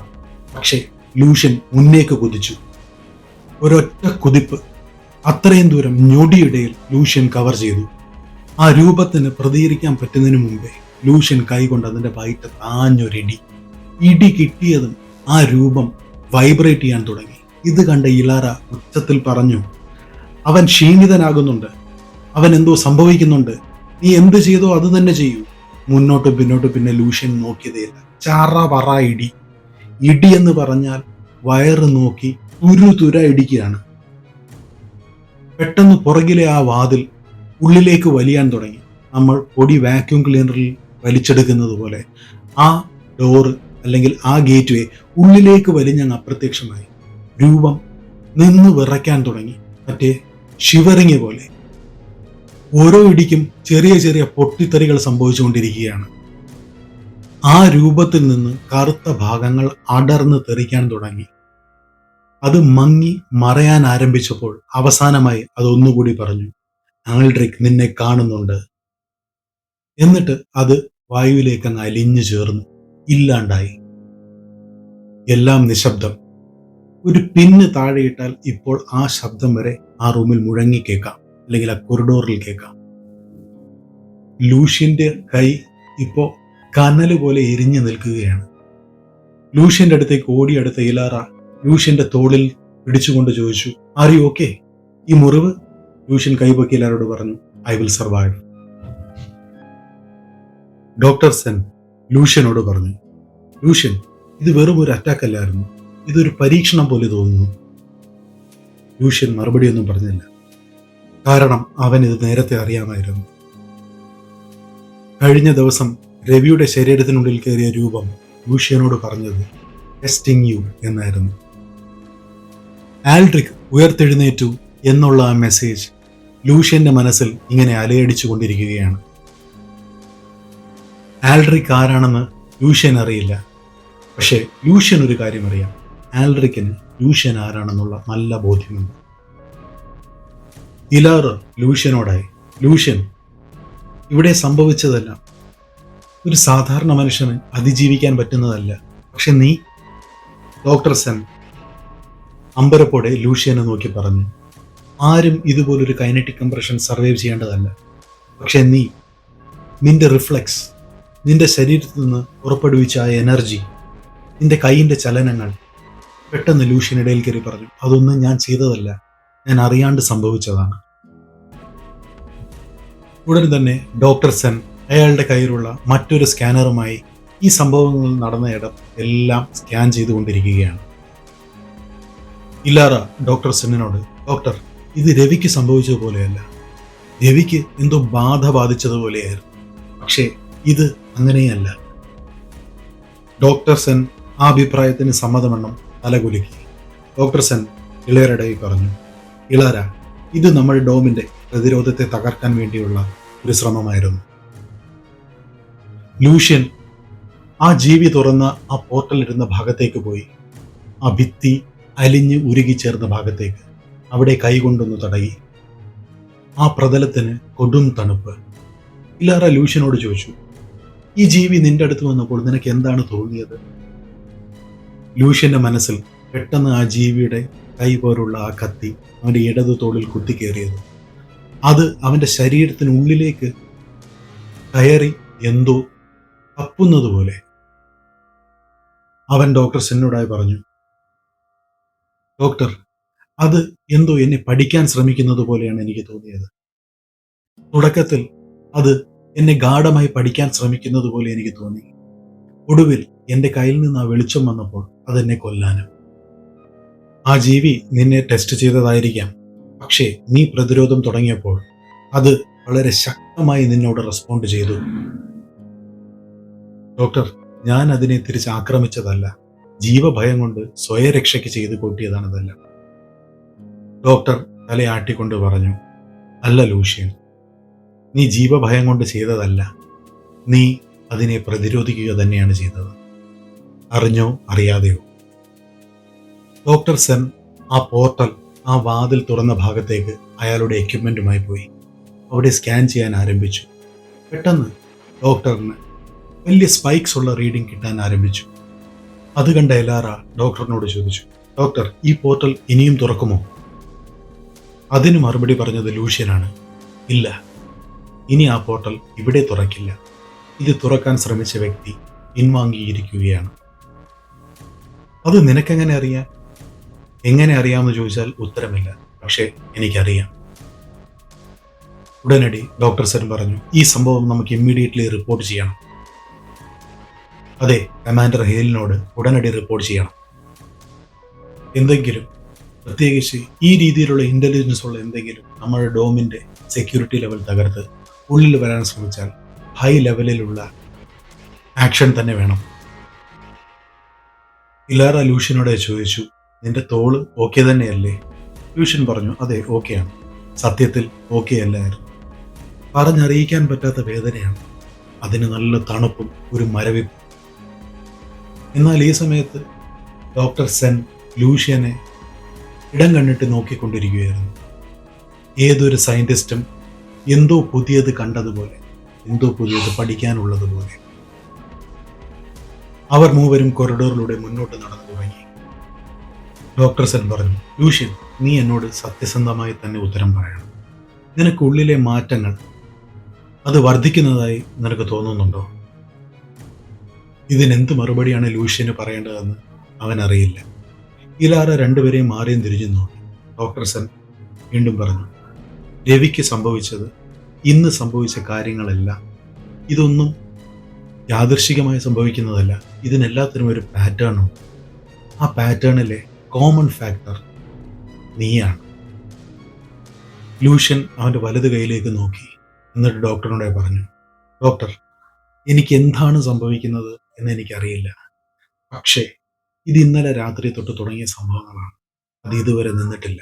പക്ഷേ ലൂഷ്യൻ മുന്നേക്ക് കുതിച്ചു. ഒരൊറ്റ കുതിപ്പ്. അത്രയും ദൂരം ഞൊടിയിടയിൽ ലൂഷ്യൻ കവർ ചെയ്തു. ആ രൂപത്തിന് പ്രതികരിക്കാൻ പറ്റുന്നതിന് മുമ്പേ ലൂഷ്യൻ കൈകൊണ്ട് അതിന്റെ വയറ്റ് താഞ്ഞൊരിടി. ഇടി കിട്ടിയതും ആ രൂപം വൈബ്രേറ്റ് ചെയ്യാൻ തുടങ്ങി. ഇത് കണ്ട ഇലാറ ഉച്ചത്തിൽ പറഞ്ഞു, അവൻ ക്ഷീണിതനാകുന്നുണ്ട്, അവൻ എന്തോ സംഭവിക്കുന്നുണ്ട്. നീ എന്ത് ചെയ്തോ അത് തന്നെ ചെയ്യൂ. മുന്നോട്ട് പിന്നോട്ട് പിന്നെ ലൂഷ്യൻ നോക്കിയതേയില്ല. ചറ പറ ഇടി. ഇടി എന്ന് പറഞ്ഞാൽ വയറ് നോക്കി തുര ഇടിക്കുകയാണ്. പെട്ടെന്ന് പുറകിലെ ആ വാതിൽ ഉള്ളിലേക്ക് വലിയാൻ തുടങ്ങി. നമ്മൾ പൊടി വാക്യൂം ക്ലീനറിൽ വലിച്ചെടുക്കുന്നത് പോലെ ആ ഡോറ് അല്ലെങ്കിൽ ആ ഗേറ്റ് വേ ഉള്ളിലേക്ക് വലിഞ്ഞങ്ങ് അപ്രത്യക്ഷമായി. രൂപം നിന്ന് വിറയ്ക്കാൻ തുടങ്ങി, മറ്റേ ഷിവറിങ് പോലെ. ഓരോ ഇടിക്കും ചെറിയ ചെറിയ പൊട്ടിത്തെറികൾ സംഭവിച്ചുകൊണ്ടിരിക്കുകയാണ്. ആ രൂപത്തിൽ നിന്ന് കറുത്ത ഭാഗങ്ങൾ അടർന്ന് തെറിക്കാൻ തുടങ്ങി. അത് മങ്ങി മറയാൻ ആരംഭിച്ചപ്പോൾ അവസാനമായി അതൊന്നുകൂടി പറഞ്ഞു, ആൽഡ്രിക് നിന്നെ കാണുന്നുണ്ട്. എന്നിട്ട് അത് വായുവിലേക്ക് അങ്ങ് അലിഞ്ഞു ചേർന്നു, ഇല്ലാണ്ടായി. എല്ലാം നിശബ്ദം. ഒരു പിന്ന് താഴെയിട്ടാൽ ഇപ്പോൾ ആ ശബ്ദം വരെ ആ റൂമിൽ മുഴങ്ങി കേൾക്കാം, അല്ലെങ്കിൽ ആ കൊറിഡോറിൽ കേൾക്കാം. ലൂഷ്യന്റെ കൈ ഇപ്പോ കനല് പോലെ എരിഞ്ഞു നിൽക്കുകയാണ്. ലൂഷ്യന്റെ അടുത്തേക്ക് ഓടിയടുത്ത ഇലാറ ലൂഷ്യന്റെ തോളിൽ പിടിച്ചുകൊണ്ട് ചോദിച്ചു, ആർ യു ഓക്കെ? ഈ മുറിവ്? ലൂഷ്യൻ കൈപൊക്കി ഇലാറോട് പറഞ്ഞു, ഐ വിൽ സർവൈവ്. ഡോക്ടർസൺ ലൂഷ്യനോട് പറഞ്ഞു, ലൂഷ്യൻ, ഇത് വെറും ഒരു അറ്റാക്ക് അല്ലായിരുന്നു, ഇതൊരു പരീക്ഷണം പോലെ തോന്നുന്നു. ലൂഷ്യൻ മറുപടിയൊന്നും പറഞ്ഞില്ല. കാരണം അവൻ ഇത് നേരത്തെ അറിയാമായിരുന്നു. കഴിഞ്ഞ ദിവസം രവിയുടെ ശരീരത്തിനുള്ളിൽ കയറിയ രൂപം ലൂഷ്യനോട് പറഞ്ഞത് ടെസ്റ്റിംഗ് യു എന്നായിരുന്നു. ആൽഡ്രിക് ഉയർത്തെഴുന്നേറ്റു എന്നുള്ള ആ മെസ്സേജ് ലൂഷ്യന്റെ മനസ്സിൽ ഇങ്ങനെ അലയടിച്ചു കൊണ്ടിരിക്കുകയാണ്. ആൽഡ്രിക് ആരാണെന്ന് ലൂഷ്യൻ അറിയില്ല. പക്ഷേ ലൂഷ്യൻ ഒരു കാര്യം അറിയാം, ആൽഡ്രിക്കിന് ലൂഷ്യൻ ആരാണെന്നുള്ള നല്ല ബോധ്യമുണ്ട്. ഇലാറ് ലൂഷ്യനോടായി, ലൂഷ്യൻ, ഇവിടെ സംഭവിച്ചതെല്ലാം ഒരു സാധാരണ മനുഷ്യന് അതിജീവിക്കാൻ പറ്റുന്നതല്ല. പക്ഷെ നീ ഡോക്ടർ സെൻ അമ്പരപ്പോടെ ലൂഷ്യനെ നോക്കി പറഞ്ഞു, ആരും ഇതുപോലൊരു കൈനറ്റിക് കംപ്രഷൻ സർവൈവ് ചെയ്യേണ്ടതല്ല. പക്ഷെ നിന്റെ റിഫ്ലെക്സ്, നിന്റെ ശരീരത്തിൽ നിന്ന് പുറപ്പെടുവിച്ച ആ എനർജി, നിന്റെ കൈയിന്റെ ചലനങ്ങൾ. പെട്ടെന്ന് ലൂഷ്യൻ ഇടയിൽ കയറി പറഞ്ഞു, അതൊന്നും ഞാൻ ചെയ്തതല്ല, ഞാൻ അറിയാണ്ട് സംഭവിച്ചതാണ്. ഉടൻ തന്നെ ഡോക്ടർ സെൻ അയാളുടെ കയ്യിലുള്ള മറ്റൊരു സ്കാനറുമായി ഈ സംഭവങ്ങൾ നടന്ന ഇടം എല്ലാം സ്കാൻ ചെയ്തുകൊണ്ടിരിക്കുകയാണ്. ഇല്ലാറ ഡോക്ടർ സെന്നിനോട്, ഡോക്ടർ, ഇത് രവിക്ക് സംഭവിച്ചതുപോലെയല്ല, രവിക്ക് എന്തോ ബാധ ബാധിച്ചതുപോലെയായിരുന്നു. പക്ഷേ ഇത് അങ്ങനെയല്ല. ഡോക്ടർ സെൻ ആ അഭിപ്രായത്തിന് സമ്മതമെണ്ണം തലകുലുക്കി. ഡോക്ടർ സെൻ ഇളയരുടെ പറഞ്ഞു, ഇളാര, ഇത് നമ്മുടെ ഡോമിന്റെ പ്രതിരോധത്തെ തകർക്കാൻ വേണ്ടിയുള്ള ഒരു ശ്രമമായിരുന്നു. ലൂഷ്യൻ ആ ജീവി തുറന്ന ആ പോർട്ടൽ ഇരുന്ന ഭാഗത്തേക്ക് പോയി. ആ ഭിത്തി അലിഞ്ഞ് ഉരുകിച്ചേർന്ന ഭാഗത്തേക്ക് അവിടെ കൈകൊണ്ടൊന്ന് തടയി. ആ പ്രതലത്തിന് കൊടും തണുപ്പ്. ഇല്ലാറ ലൂഷ്യനോട് ചോദിച്ചു, ഈ ജീവി നിന്റെ അടുത്ത് വന്നപ്പോൾ നിനക്ക് എന്താണ് തോന്നിയത്? ലൂഷ്യന്റെ മനസ്സിൽ പെട്ടെന്ന് ആ ജീവിയുടെ കൈ പോലുള്ള ആ കത്തി അവന്റെ ഇടതു തോളിൽ കുത്തിക്കേറിയത്. അത് അവന്റെ ശരീരത്തിനുള്ളിലേക്ക് കയറി എന്തോ തപ്പുന്നത് പോലെ. അവൻ ഡോക്ടർ സെന്നോടായി പറഞ്ഞു, ഡോക്ടർ, അത് എന്തോ എന്നെ പഠിക്കാൻ ശ്രമിക്കുന്നത് പോലെയാണ് എനിക്ക് തോന്നിയത്. തുടക്കത്തിൽ അത് എന്നെ ഗാഢമായി പഠിക്കാൻ ശ്രമിക്കുന്നത് പോലെ എനിക്ക് തോന്നി. ഒടുവിൽ എന്റെ കയ്യിൽ നിന്ന് ആ വെളിച്ചം വന്നപ്പോൾ അതെന്നെ കൊല്ലാനും. ആ ജീവി നിന്നെ ടെസ്റ്റ് ചെയ്തതായിരിക്കാം. പക്ഷേ നീ പ്രതിരോധം തുടങ്ങിയപ്പോൾ അത് വളരെ ശക്തമായി നിന്നോട് റെസ്പോണ്ട് ചെയ്തു. ഡോക്ടർ, ഞാൻ അതിനെ തിരിച്ച് ആക്രമിച്ചതല്ല. ജീവഭയം കൊണ്ട് സ്വയരക്ഷയ്ക്ക് ചെയ്തു കൂട്ടിയതാണതല്ല. ഡോക്ടർ തലയാട്ടിക്കൊണ്ട് പറഞ്ഞു, അല്ല ലൂഷ്യൻ, നീ ജീവഭയം കൊണ്ട് ചെയ്തതല്ല, നീ അതിനെ പ്രതിരോധിക്കുക തന്നെയാണ് ചെയ്തത്, അറിഞ്ഞോ അറിയാതെയോ. ഡോക്ടർ സെൻ ആ പോർട്ടൽ, ആ വാതിൽ തുറന്ന ഭാഗത്തേക്ക് അയാളുടെ എക്യുപ്മെന്റുമായി പോയി. അവിടെ സ്കാൻ ചെയ്യാൻ ആരംഭിച്ചു. പെട്ടെന്ന് ഡോക്ടറിന് വലിയ സ്പൈക്സ് ഉള്ള റീഡിംഗ് കിട്ടാൻ ആരംഭിച്ചു. അത് കണ്ട എലാറ ഡോക്ടറിനോട് ചോദിച്ചു, ഡോക്ടർ, ഈ പോർട്ടൽ ഇനിയും തുറക്കുമോ? അതിന് മറുപടി പറഞ്ഞത് ലൂഷ്യനാണ്, ഇല്ല, ഇനി ആ പോർട്ടൽ ഇവിടെ തുറക്കില്ല. ഇത് തുറക്കാൻ ശ്രമിച്ച വ്യക്തി പിൻവാങ്ങിയിരിക്കുകയാണ്. അത് നിനക്കെങ്ങനെ അറിയാം? എങ്ങനെ അറിയാമെന്ന് ചോദിച്ചാൽ ഉത്തരമില്ല, പക്ഷേ എനിക്കറിയാം. ഉടനടി ഡോക്ടർ സെൻ പറഞ്ഞു, ഈ സംഭവം നമുക്ക് ഇമ്മീഡിയറ്റ്ലി റിപ്പോർട്ട് ചെയ്യണം. അതെ, കമാൻഡർ ഹേലിനോട് ഉടനടി റിപ്പോർട്ട് ചെയ്യണം. എന്തെങ്കിലും, പ്രത്യേകിച്ച് ഈ രീതിയിലുള്ള ഇന്റലിജൻസ് ഉള്ള എന്തെങ്കിലും നമ്മുടെ ഡോമിന്റെ സെക്യൂരിറ്റി ലെവൽ തകർത്ത് ഉള്ളിൽ വരാൻ ശ്രമിച്ചാൽ ഹൈ ലെവലിലുള്ള ആക്ഷൻ തന്നെ വേണം. ഇലാറ ലൂഷ്യനോട് ചോദിച്ചു, നിന്റെ തോള് ഓക്കെ തന്നെയല്ലേ? ലൂഷ്യൻ പറഞ്ഞു, അതെ, ഓക്കെയാണ്. സത്യത്തിൽ ഓക്കെ അല്ലായിരുന്നു. പറഞ്ഞറിയിക്കാൻ പറ്റാത്ത വേദനയാണ്. അതിന് നല്ല തണുപ്പും ഒരു മരവിപ്പും. എന്നാൽ ഈ സമയത്ത് ഡോക്ടർ സെൻ ലൂഷ്യനെ ഇടം കണ്ണിട്ട് നോക്കിക്കൊണ്ടിരിക്കുകയായിരുന്നു. ഏതൊരു സയന്റിസ്റ്റും എന്തോ പുതിയത് കണ്ടതുപോലെ, എന്തോ പുതിയത് പഠിക്കാനുള്ളതുപോലെ. അവർ മൂവരും കൊറിഡോറിലൂടെ മുന്നോട്ട് നടന്നു തുടങ്ങി. ഡോക്ടർ സെൻ പറഞ്ഞു, ലൂഷ്യൻ, നീ എന്നോട് സത്യസന്ധമായി തന്നെ ഉത്തരം പറയണം. നിനക്കുള്ളിലെ മാറ്റങ്ങൾ അത് വർദ്ധിക്കുന്നതായി നിനക്ക് തോന്നുന്നുണ്ടോ? ഇതിനെന്ത് മറുപടിയാണ് ലൂഷ്യന് പറയേണ്ടതെന്ന് അവൻ അറിയില്ല. ഇലാറ രണ്ടുപേരെയും മാറിയും തിരിഞ്ഞു നോക്കി. ഡോക്ടർ സെൻ വീണ്ടും പറഞ്ഞു, രവിക്ക് സംഭവിച്ചത്, ഇന്ന് സംഭവിച്ച കാര്യങ്ങളെല്ലാം, ഇതൊന്നും യാദൃശ്ചികമായി സംഭവിക്കുന്നതല്ല. ഇതിനെല്ലാത്തിനും ഒരു പാറ്റേൺ ഉണ്ട്. ആ പാറ്റേണിലെ കോമൺ ഫാക്ടർ നീയാണ്. ലൂഷ്യൻ അവന്റെ വലത് കൈയിലേക്ക് നോക്കി. എന്നിട്ട് ഡോക്ടറിനോട് പറഞ്ഞു, ഡോക്ടർ, എനിക്ക് എന്താണ് സംഭവിക്കുന്നത് എന്ന് എനിക്കറിയില്ല. പക്ഷേ ഇത് ഇന്നലെ രാത്രി തൊട്ട് തുടങ്ങിയ സംഭവങ്ങളാണ്. അത് ഇതുവരെ നിന്നിട്ടില്ല.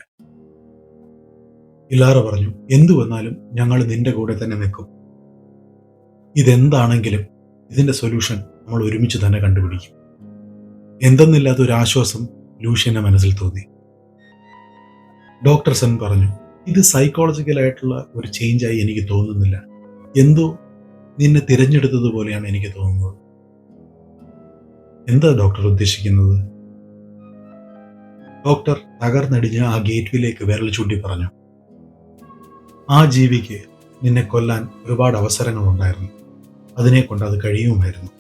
ഇലാറ പറഞ്ഞു, എന്തു വന്നാലും ഞങ്ങൾ നിന്റെ കൂടെ തന്നെ നിൽക്കും. ഇതെന്താണെങ്കിലും ഇതിന്റെ സൊല്യൂഷൻ നമ്മൾ ഒരുമിച്ച് തന്നെ കണ്ടുപിടിക്കും. എന്തെന്നില്ലാത്ത ഒരു ആശ്വാസം ലൂഷ്യന്റെ മനസ്സിൽ തോന്നി. ഡോക്ടർ സെൻ പറഞ്ഞു, ഇത് സൈക്കോളജിക്കലായിട്ടുള്ള ഒരു ചേഞ്ചായി എനിക്ക് തോന്നുന്നില്ല. എന്തോ നിന്നെ തിരഞ്ഞെടുത്തതുപോലെയാണ് എനിക്ക് തോന്നുന്നത്. എന്താ ഡോക്ടർ ഉദ്ദേശിക്കുന്നത്? ഡോക്ടർ തകർന്നടിഞ്ഞ് ആ ഗേറ്റ്വേയിലേക്ക് വിരൽ ചൂണ്ടി പറഞ്ഞു, ആ ജീവിക്ക് നിന്നെ കൊല്ലാൻ ഒരുപാട് അവസരങ്ങളുണ്ടായിരുന്നു. അതിനെ കൊണ്ട് അത് കഴിയുമായിരുന്നു.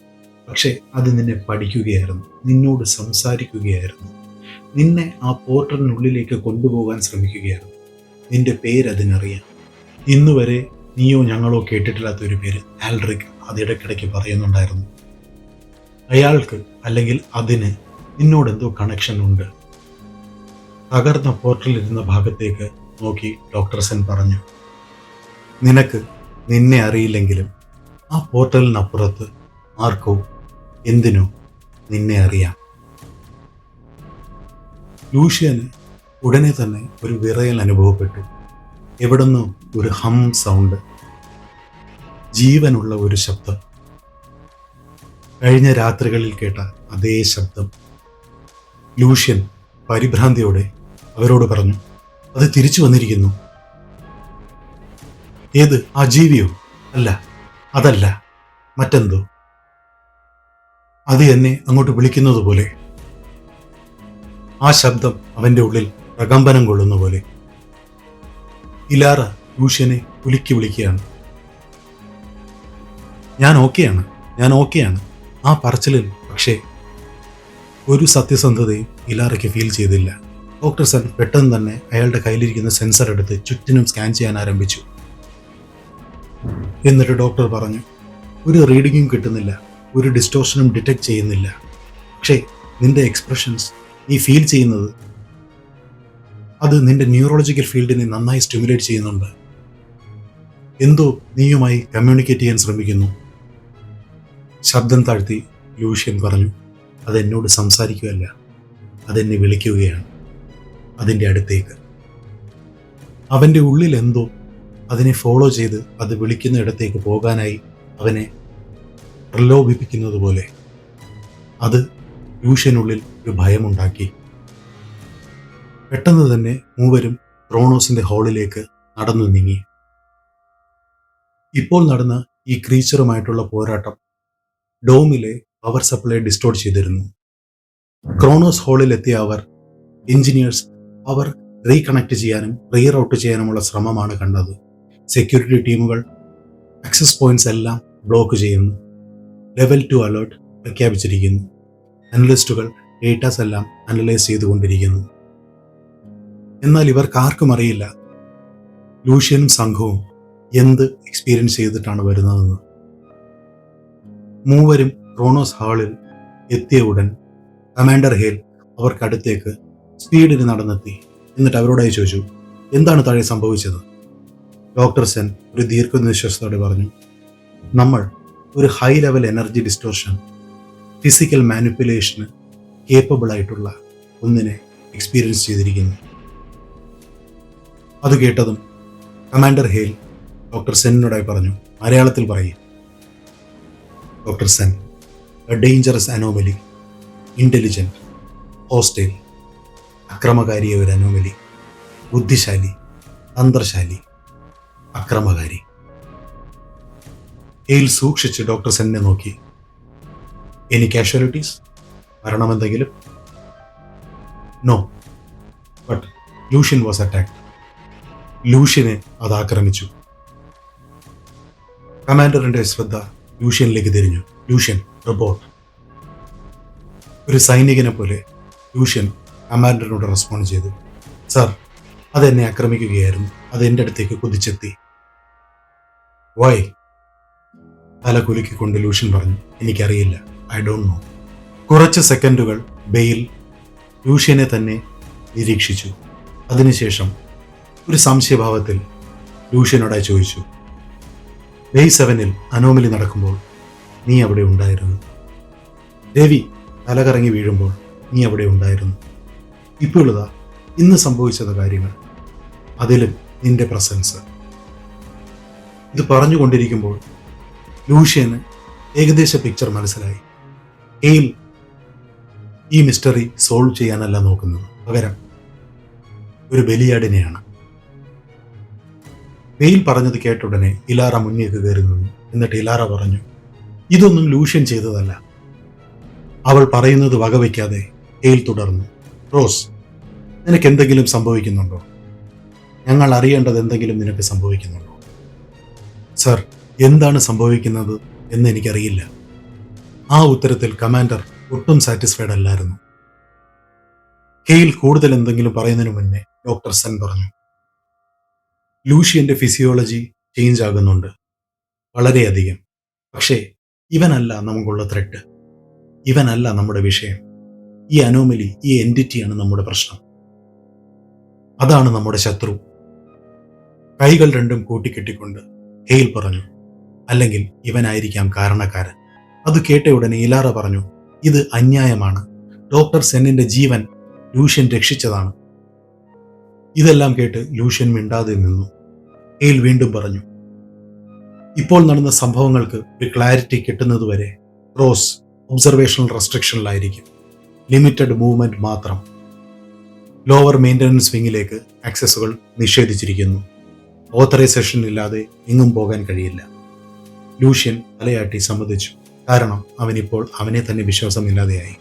പക്ഷേ അത് നിന്നെ പഠിക്കുകയായിരുന്നു, നിന്നോട് സംസാരിക്കുകയായിരുന്നു, നിന്നെ ആ പോർട്ടലിനുള്ളിലേക്ക് കൊണ്ടുപോകാൻ ശ്രമിക്കുകയായിരുന്നു. നിന്റെ പേരതിനറിയാം. ഇന്നുവരെ നീയോ ഞങ്ങളോ കേട്ടിട്ടില്ലാത്ത ഒരു പേര് ആൽറിക് അതിടയ്ക്കിടയ്ക്ക് പറയുന്നുണ്ടായിരുന്നു. അയാൾക്ക് അല്ലെങ്കിൽ അതിന് നിന്നോടെന്തോ കണക്ഷൻ ഉണ്ട്. തകർന്ന പോർട്ടലിരുന്ന ഭാഗത്തേക്ക് നോക്കി ഡോക്ടർ സെൻ പറഞ്ഞു, നിനക്ക് നിന്നെ അറിയില്ലെങ്കിലും ആ പോർട്ടലിനപ്പുറത്ത് ആർക്കോ എന്തിനോ നിന്നെ അറിയാം. ലൂഷ്യന് ഉടനെ തന്നെ ഒരു വിറയൽ അനുഭവപ്പെട്ടു. എവിടുന്നോ ഒരു ഹം സൗണ്ട്, ജീവനുള്ള ഒരു ശബ്ദം. കഴിഞ്ഞ രാത്രികളിൽ കേട്ട അതേ ശബ്ദം. ലൂഷ്യൻ പരിഭ്രാന്തിയോടെ അവരോട് പറഞ്ഞു, അത് തിരിച്ചു വന്നിരിക്കുന്നു. ഏത്? ആ ജീവിയോ? അല്ല, അതല്ല, മറ്റെന്തോ. അത് എന്നെ അങ്ങോട്ട് വിളിക്കുന്നത് പോലെ. ആ ശബ്ദം അവന്റെ ഉള്ളിൽ പ്രകമ്പനം കൊള്ളുന്ന പോലെ. ഇലാറ ലൂഷ്യനെ കുലുക്കി വിളിക്കുകയാണ്. ഞാൻ ഓക്കെയാണ്. ആ പറച്ചിലിൽ പക്ഷേ ഒരു സത്യസന്ധതയും ഇലാറയ്ക്ക് ഫീൽ ചെയ്തില്ല. ഡോക്ടർ സെൻ പെട്ടെന്ന് തന്നെ അയാളുടെ കയ്യിലിരിക്കുന്ന സെൻസർ എടുത്ത് ചുറ്റിനും സ്കാൻ ചെയ്യാൻ ആരംഭിച്ചു. എന്നിട്ട് ഡോക്ടർ പറഞ്ഞു, ഒരു റീഡിങ്ങും കിട്ടുന്നില്ല, ഒരു ഡിസ്റ്റോർഷനും ഡിറ്റക്ട് ചെയ്യുന്നില്ല. പക്ഷേ നിന്റെ എക്സ്പ്രഷൻസ്, നീ ഫീൽ ചെയ്യുന്നത്, അത് നിന്റെ ന്യൂറോളജിക്കൽ ഫീൽഡിനെ നന്നായി സ്റ്റിമുലേറ്റ് ചെയ്യുന്നുണ്ട്. എന്തോ നീയുമായി കമ്മ്യൂണിക്കേറ്റ് ചെയ്യാൻ ശ്രമിക്കുന്നു. ശബ്ദം താഴ്ത്തി ലൂഷ്യൻ പറഞ്ഞു, അതെന്നോട് സംസാരിക്കുകയല്ല, അതെന്നെ വിളിക്കുകയാണ്, അതിൻ്റെ അടുത്തേക്ക്. അവൻ്റെ ഉള്ളിൽ എന്തോ അതിനെ ഫോളോ ചെയ്ത് അത് വിളിക്കുന്ന ഇടത്തേക്ക് പോകാനായി അവനെ പ്രലോഭിപ്പിക്കുന്നത് പോലെ. അത് ലൂഷ്യനുള്ളിൽ ഒരു ഭയമുണ്ടാക്കി. പെട്ടെന്ന് തന്നെ മൂവരും ക്രോണോസിന്റെ ഹാളിലേക്ക് നടന്നു നീങ്ങി. ഇപ്പോൾ നടന്ന ഈ ക്രീച്ചറുമായിട്ടുള്ള പോരാട്ടം ഡോമിലെ പവർ സപ്ലൈ ഡിസ്റ്റോർട്ട് ചെയ്തിരുന്നു. ക്രോണോസ് ഹാളിൽ എത്തിയ അവർ എഞ്ചിനീയേഴ്സ് അവർ റീകണക്ട് ചെയ്യാനും റീറൗട്ട് ചെയ്യാനുമുള്ള ശ്രമമാണ് കണ്ടത്. സെക്യൂരിറ്റി ടീമുകൾ ആക്സസ് പോയിന്റ്സ് എല്ലാം ബ്ലോക്ക് ചെയ്യുന്നു. ലെവൽ 2 അലേർട്ട് പ്രഖ്യാപിച്ചിരിക്കുന്നു. അനലിസ്റ്റുകൾ ഡേറ്റാസ് എല്ലാം അനലൈസ് ചെയ്തുകൊണ്ടിരിക്കുന്നു. എന്നാൽ ഇവർക്കാർക്കും അറിയില്ല ലൂഷ്യനും സംഘവും എന്ത് എക്സ്പീരിയൻസ് ചെയ്തിട്ടാണ് വരുന്നതെന്ന്. മൂവരും ക്രോണോസ് ഹാളിൽ എത്തിയ ഉടൻ കമാൻഡർ ഹേൽ അവർക്കടുത്തേക്ക് സ്പീഡിന് നടന്നെത്തി. എന്നിട്ട് അവരോടായി ചോദിച്ചു, എന്താണ് താഴെ സംഭവിച്ചത്? ഡോക്ടർ സെൻ ഒരു ദീർഘനിശ്വാസത്തോടെ പറഞ്ഞു, നമ്മൾ ഒരു high level energy distortion, physical മാനിപ്പുലേഷന് കേപ്പബിൾ ആയിട്ടുള്ള ഒന്നിനെ എക്സ്പീരിയൻസ് ചെയ്തിരിക്കുന്നു. അത് കേട്ടതും കമാൻഡർ ഹേൽ ഡോക്ടർ സെന്നിനോടായി പറഞ്ഞു, മലയാളത്തിൽ പറയും. Doctor Sen, a dangerous anomaly, intelligent, hostile, അക്രമകാരിയ ഒരു അനോമലി, ബുദ്ധിശാലി, തന്ത്രശാലി, അക്രമകാരി. ഹെയിൽ സൂക്ഷിച്ച് ഡോക്ടർ സെന്നെ നോക്കി. Any casualties? മരണമെന്തെങ്കിലും? No, but Lucian was attacked. ലൂഷ്യനെ അത് ആക്രമിച്ചു. കമാൻഡറിന്റെ ശ്രദ്ധ ലൂഷ്യനിലേക്ക് തിരിഞ്ഞു. Lucian, report. ഒരു സൈനികനെ പോലെ ലൂഷ്യൻ കമാൻഡറിനോട് റെസ്പോണ്ട് ചെയ്തു. സർ, അതെന്നെ ആക്രമിക്കുകയായിരുന്നു. അത് എൻ്റെ അടുത്തേക്ക് കുതിച്ചെത്തി. വൈ? തല കുലുക്കിക്കൊണ്ട് ലൂഷ്യൻ പറഞ്ഞു, എനിക്കറിയില്ല, ഐ ഡോണ്ട് നോ. കുറച്ച് സെക്കൻഡുകൾ ബെയിൽ ലൂഷ്യനെ തന്നെ നിരീക്ഷിച്ചു. അതിനുശേഷം ഒരു സംശയഭാവത്തിൽ ലൂഷ്യനോടായി ചോദിച്ചു, ഡേ 7 അനോമലി നടക്കുമ്പോൾ നീ അവിടെ ഉണ്ടായിരുന്നു. രവി തലകറങ്ങി വീഴുമ്പോൾ നീ അവിടെ ഉണ്ടായിരുന്നു. ഇപ്പോഴതാ ഇന്ന് സംഭവിച്ചത് കാര്യങ്ങൾ, അതിലും നിന്റെ പ്രസൻസ്. ഇത് പറഞ്ഞുകൊണ്ടിരിക്കുമ്പോൾ ലൂഷ്യന് ഏകദേശ പിക്ചർ മനസ്സിലായി. ഹെയിൽ ഈ മിസ്റ്ററി സോൾവ് ചെയ്യാനല്ല നോക്കുന്നത്, പകരം ഒരു ബലിയാടിനെയാണ്. ഹെയിൽ പറഞ്ഞത് കേട്ട ഉടനെ ഇലാറ മുന്നിലേക്ക് കയറി നിന്നു. എന്നിട്ട് ഇലാറ പറഞ്ഞു, ഇതൊന്നും ലൂഷ്യൻ ചെയ്തതല്ല. അവൾ പറയുന്നത് വകവയ്ക്കാതെ ഹെയിൽ തുടർന്നു, റോസ്, നിനക്ക് എന്തെങ്കിലും സംഭവിക്കുന്നുണ്ടോ? ഞങ്ങൾ അറിയേണ്ടത് എന്തെങ്കിലും നിനക്ക് സംഭവിക്കുന്നുണ്ടോ? സർ, എന്താണ് സംഭവിക്കുന്നത് എന്ന് എനിക്കറിയില്ല. ആ ഉത്തരത്തിൽ കമാൻഡർ ഒട്ടും സാറ്റിസ്ഫൈഡ് അല്ലായിരുന്നു. ഹെയിൽ കൂടുതൽ എന്തെങ്കിലും പറയുന്നതിന് മുന്നേ ഡോക്ടർ സെൻ പറഞ്ഞു, ലൂഷ്യന്റെ ഫിസിയോളജി ചേഞ്ച് ആകുന്നുണ്ട്, വളരെയധികം. പക്ഷേ ഇവനല്ല നമുക്കുള്ള ത്രെട്ട്. ഇവനല്ല നമ്മുടെ വിഷയം. ഈ അനോമലി, ഈ എൻറ്റിറ്റിയാണ് നമ്മുടെ പ്രശ്നം. അതാണ് നമ്മുടെ ശത്രു. കൈകൾ രണ്ടും കൂട്ടിക്കെട്ടിക്കൊണ്ട് ഹെയിൽ പറഞ്ഞു, അല്ലെങ്കിൽ ഇവനായിരിക്കാം കാരണക്കാരൻ. അത് കേട്ട ഉടനെ ഇലാറ പറഞ്ഞു, ഇത് അന്യായമാണ്. ഡോക്ടർ സെന്നിന്റെ ജീവൻ ലൂഷ്യൻ രക്ഷിച്ചതാണ്. ഇതെല്ലാം കേട്ട് ലൂഷ്യൻ മിണ്ടാതെ നിന്നു. ഹെയിൽ വീണ്ടും പറഞ്ഞു, ഇപ്പോൾ നടന്ന സംഭവങ്ങൾക്ക് ഒരു ക്ലാരിറ്റി കിട്ടുന്നതുവരെ റോസ് ഒബ്സർവേഷണൽ റെസ്ട്രിക്ഷനിലായിരിക്കും. ലിമിറ്റഡ് മൂവ്മെന്റ് മാത്രം. ലോവർ മെയിൻ്റനൻസ് വിങ്ങിലേക്ക് ആക്സസുകൾ നിഷേധിച്ചിരിക്കുന്നു. ഓത്തറൈസേഷൻ ഇല്ലാതെ എങ്ങും പോകാൻ കഴിയില്ല. ലൂഷ്യൻ തലയാട്ടി സമ്മതിച്ചു. കാരണം അവനിപ്പോൾ അവനെ തന്നെ വിശ്വാസമില്ലാതെയായി.